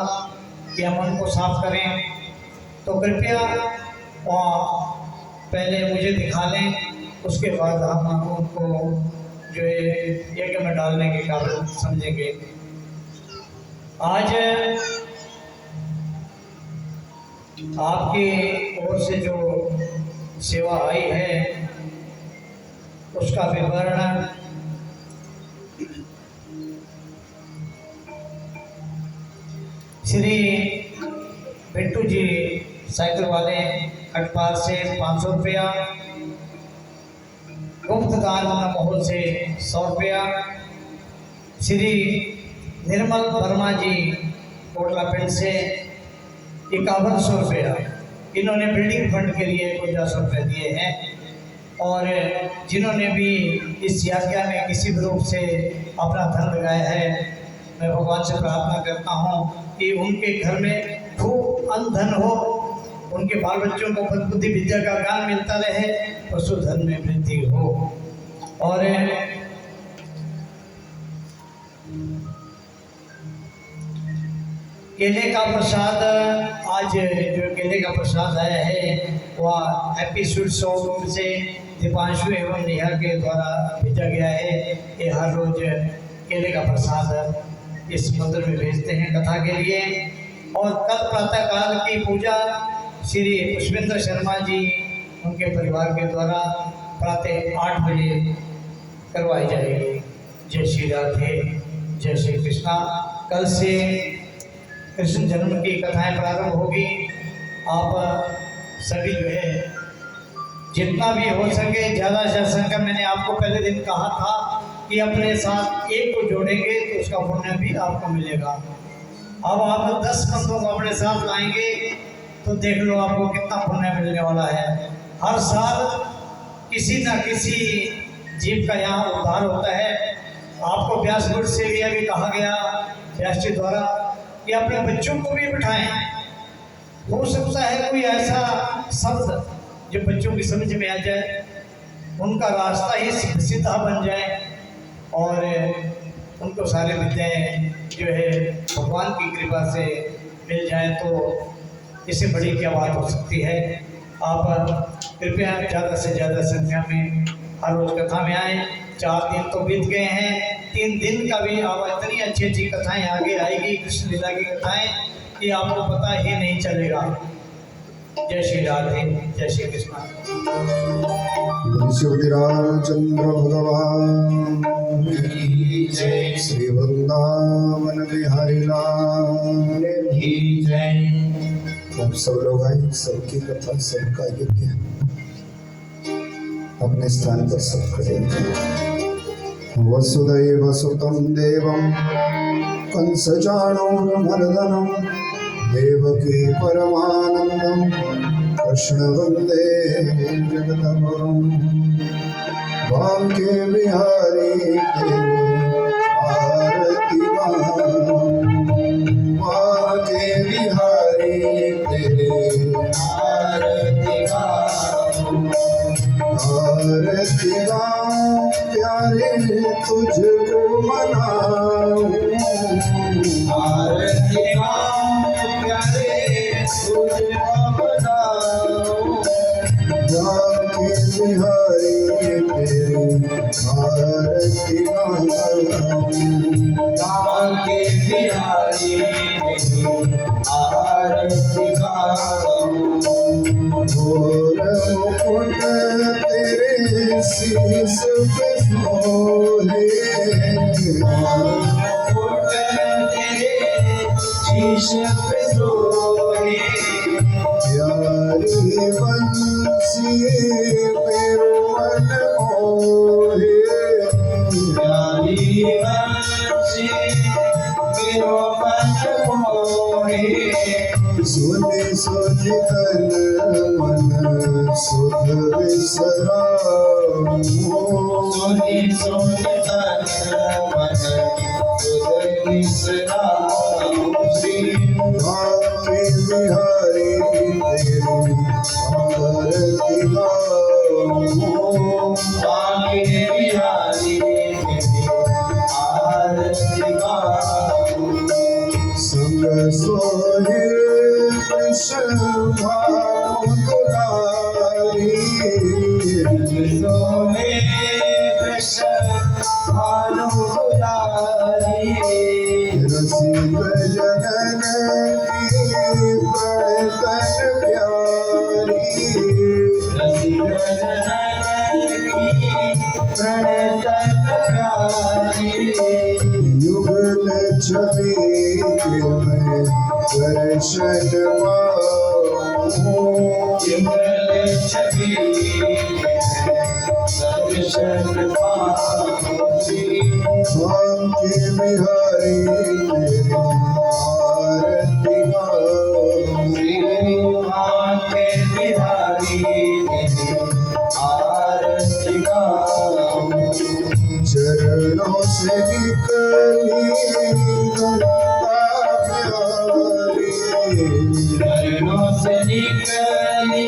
कि हम उनको साफ करें। तो कृपया पहले मुझे दिखा लें, उसके बाद हम उनको जो है यज्ञ में डालने के काबिल समझेंगे। आज आपकी ओर से जो सेवा आई है उसका विवरण श्री बिट्टू जी साइकिल वाले खटपार से 500 रुपया, गुप्त दान माहौल से 100 रुपया, श्री निर्मल वर्मा जी कोटला पिंड से 5100 रुपया, इन्होंने बिल्डिंग फंड के लिए 50 रुपये दिए हैं। और जिन्होंने भी इस यात्रा में किसी भी रूप से अपना धन लगाया है, मैं भगवान से प्रार्थना करता हूँ कि उनके घर में खूब अन्न धन हो, उनके बाल बच्चों को बुद्धि विद्या का ज्ञान मिलता रहे, पशुधन में वृद्धि हो। और केले का प्रसाद, आज जो केले का प्रसाद आया है वह हैप्पी स्वीट शॉप से दीपांशु एवं नेहा के द्वारा भेजा गया है। ये हर रोज केले का प्रसाद इस मंदिर में भेजते हैं कथा के लिए। और कल प्रातः काल की पूजा श्री पुष्पेंद्र शर्मा जी उनके परिवार के द्वारा प्रातः 8 बजे करवाई जाएगी। जय श्री राधे, जय श्री कृष्णा। कल से कृष्ण जन्म की कथाएं प्रारंभ होगी। आप सभी जो है जितना भी हो सके ज़्यादा से ज़्यादा संख्या, मैंने आपको पहले दिन कहा था कि अपने साथ एक को जोड़ेंगे तो उसका पुण्य भी आपको मिलेगा। अब आप 10 बंदों को अपने साथ लाएंगे तो देख लो आपको कितना पुण्य मिलने वाला है। हर साल किसी न किसी जीव का यहाँ उद्धार होता है। आपको व्यासगुट से भी अभी कहा गया व्यास जी द्वारा कि अपने बच्चों को भी बिठाएं। हो सकता है कोई ऐसा शब्द जो बच्चों की समझ में आ जाए, उनका रास्ता ही सीधा बन जाए और उनको सारे विद्याएं जो है भगवान की कृपा से मिल जाए, तो इससे बड़ी क्या बात हो सकती है। आप कृपया ज़्यादा से ज़्यादा संख्या में हर रोज़ कथा में आएँ। 4 दिन तो बीत गए हैं, 3 दिन का भी अब इतनी अच्छी अच्छी कथाएं आगे आएगी, कृष्ण लीला की कथाएं, कि आपको पता ही नहीं चलेगा। जय श्री राधे, जय श्री कृष्ण। श्री रामचंद्र भगवान जय, श्री वृंदावन बिहारी लाल जय। अब सब लोग आए, सबकी कथा सबका यज्ञ अपने स्थान पर सब करेंगे। वसुदैव सुतं देवं कंसचाणूरमर्दनं देवकी परमानंदं कृष्ण वंदे जगद्गुरुं। बांके बिहारी तेरी आरती गाऊं, बांके बिहारी तेरी आरती गाऊं, आरती गाऊं प्यारे तुझको मनाऊं, आरती गाऊं प्यारे तुझको मनाऊं। बांके बिहारी तेरी आरती गाऊं, बांके बिहारी तेरी आरती गाऊं। और मुकुट तेरे शीश पे सोहे, मुकुट तेरे शीश पे सोहे। प्यारी बंसी मेरो मन मोहे, प्यारी बंसी मेरो मन मोहे। सुनि सुनि तन मन सुध विसराऊं, सुनि सुनि तन मन सुध विसराऊं। श्री बांके बिहारी तेरी आरती गाऊं, बांके बिहारी तेरी आरती गाऊं। संग सोहे कृष्ण भानु दुलारी, सोहे कृष्ण भानु दुलारी। रसिक जनन की प्रणतन प्यारी, रसिक जनन की प्रणतन प्यारी। युगल छवि में दर्शन पाऊं, युगल छवि दर्शन पाऊं। बांके बिहारी तेरी आरती गाऊं, बांके बिहारी तेरी आरती गाऊं। चरणों से निकली गंगा प्यारी, चरणों से निकली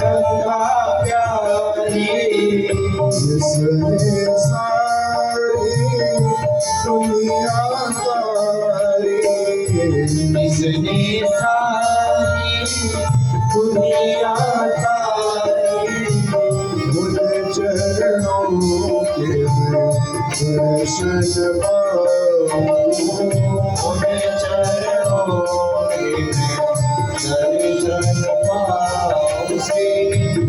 गंगा प्यारी। जिसने सारी दुनिया तारी, जिसने सारी दुनिया तारी मुझे चरणों के दर्शन उन्हें चरणों के दर्शन पाऊं श्री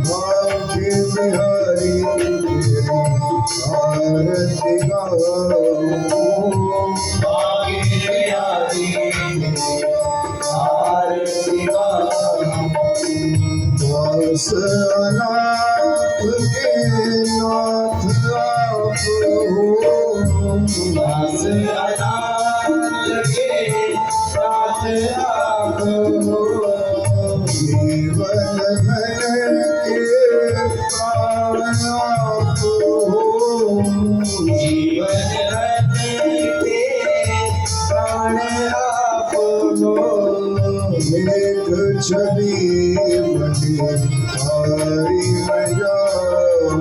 भाग्य बिहारी तेरी आरती गाऊं आगे आदि आरती गाऊं दास अनाथ के नाथ आप हो दास अनाथ के नाथ आप हो जीवन धन के प्राण आप हो जीवन धन के प्राण आप हो एक छवि बनी हरी मैं जाऊं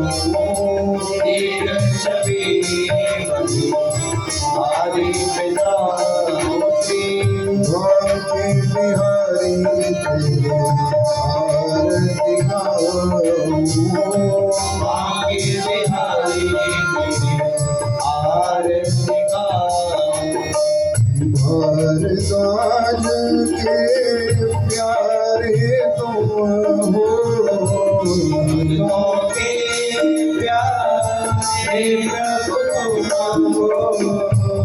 एक छवि बनी हरि पिता श्री भाग्य बिहारी तेरे आरती गाऊं आगे बिहारी तेरी आरती गाऊं भारद्वाज के प्यारे तुम हो के प्यारे प्रभु तुम हो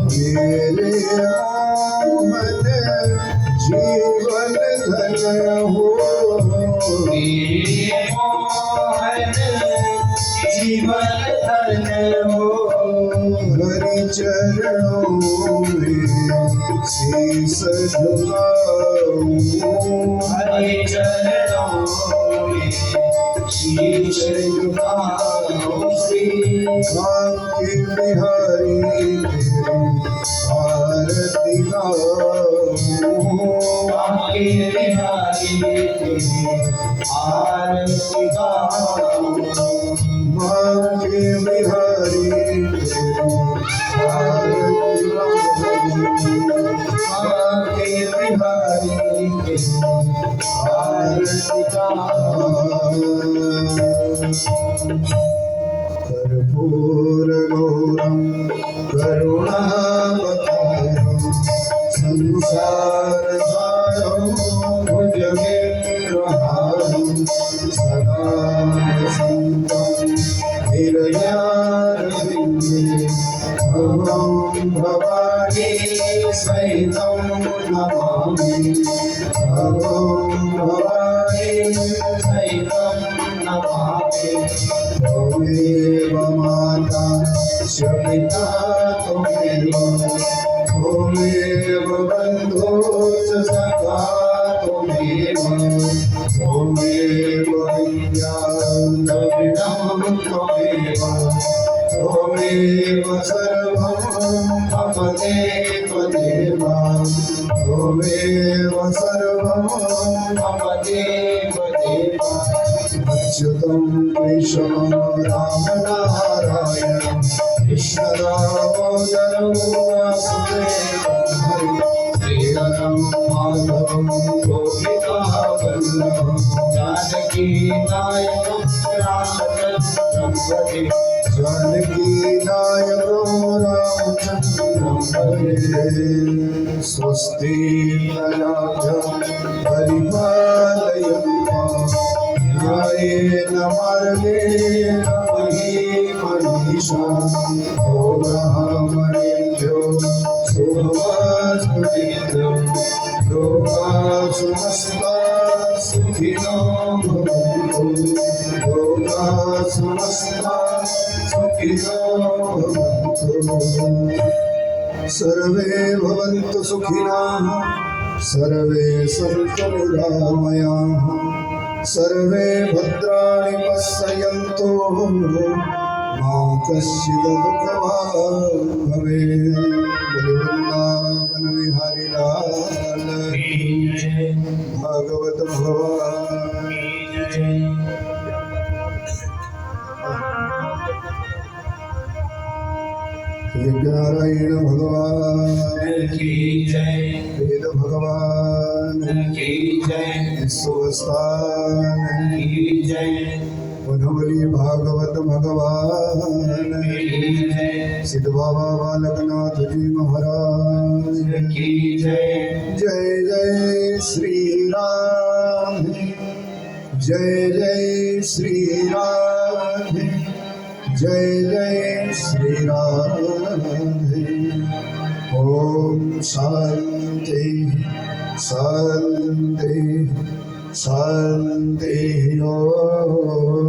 मेरे मोहन जीवन धन हो मेरे मोहन जीवन धन हो हरि चरणों में शीस झुकाऊं हरि चरणों में शीश झुकाऊं श्री भाग्य बिहारी तेरी आरती गाऊं आगे बिहारी तेरी आरती गाऊं भाग्य बिहारी तेरी आरती गाऊं आगे बिहारी तेरी आरती कर्पूर गौरम करुणावतारम संसार सारम भुजगेन्द्रहारम सदा वसन्तं हृदयारविन्दे भवं भवानी सहितं नमामि भवं भवानी सहितं नमामि त्वमेव माता च पिता त्वमेव त्वमेव बन्धो च सखा त्वमेव त्वमेव विद्याधरिणं त्वमेव त्वमेव सर्वं मम देवदेव त्वमेव सर्वं मम देवदेव अच्युतं केशवं रामनारायणं कृष्णदामोदरं वासुदेवं हरिं श्रीधरं माधवं गोपिकावल्लभं जानकी नायकं रामचन्द्रं भजे जानकी नायकं रामचन्द्रं भजे स्वस्ति प्रजाभ्यः परिपालयन्ताम् न्यायेन मार्गेण महीं मनीषा ब्राह्मणेभ्यो शुभमस्तु नित्यं लोकाः समस्ताः सुखिनो भवन्तु लोकाः समस्ताः सुखिनो भवन्तु सर्वे भवन्तु सुखिनः सर्वे सन्तु निरामयाः सर्वे भद्राणि पश्यन्तु मा कश्चित् दुःखभाग् भवेत् वृन्दावन विहारी लाल भागवत भगवान यज्ञनारायण भगवान की जय, वेद भगवान की जय, सुवस्थान की जय, वनवली भागवत भगवान की जय, सिद्ध बाबा बालकनाथ जी महाराज की जय, जय जय श्री राम जय जय श्री राम जय जय श्री राम ओम शांति शांति शांति ओम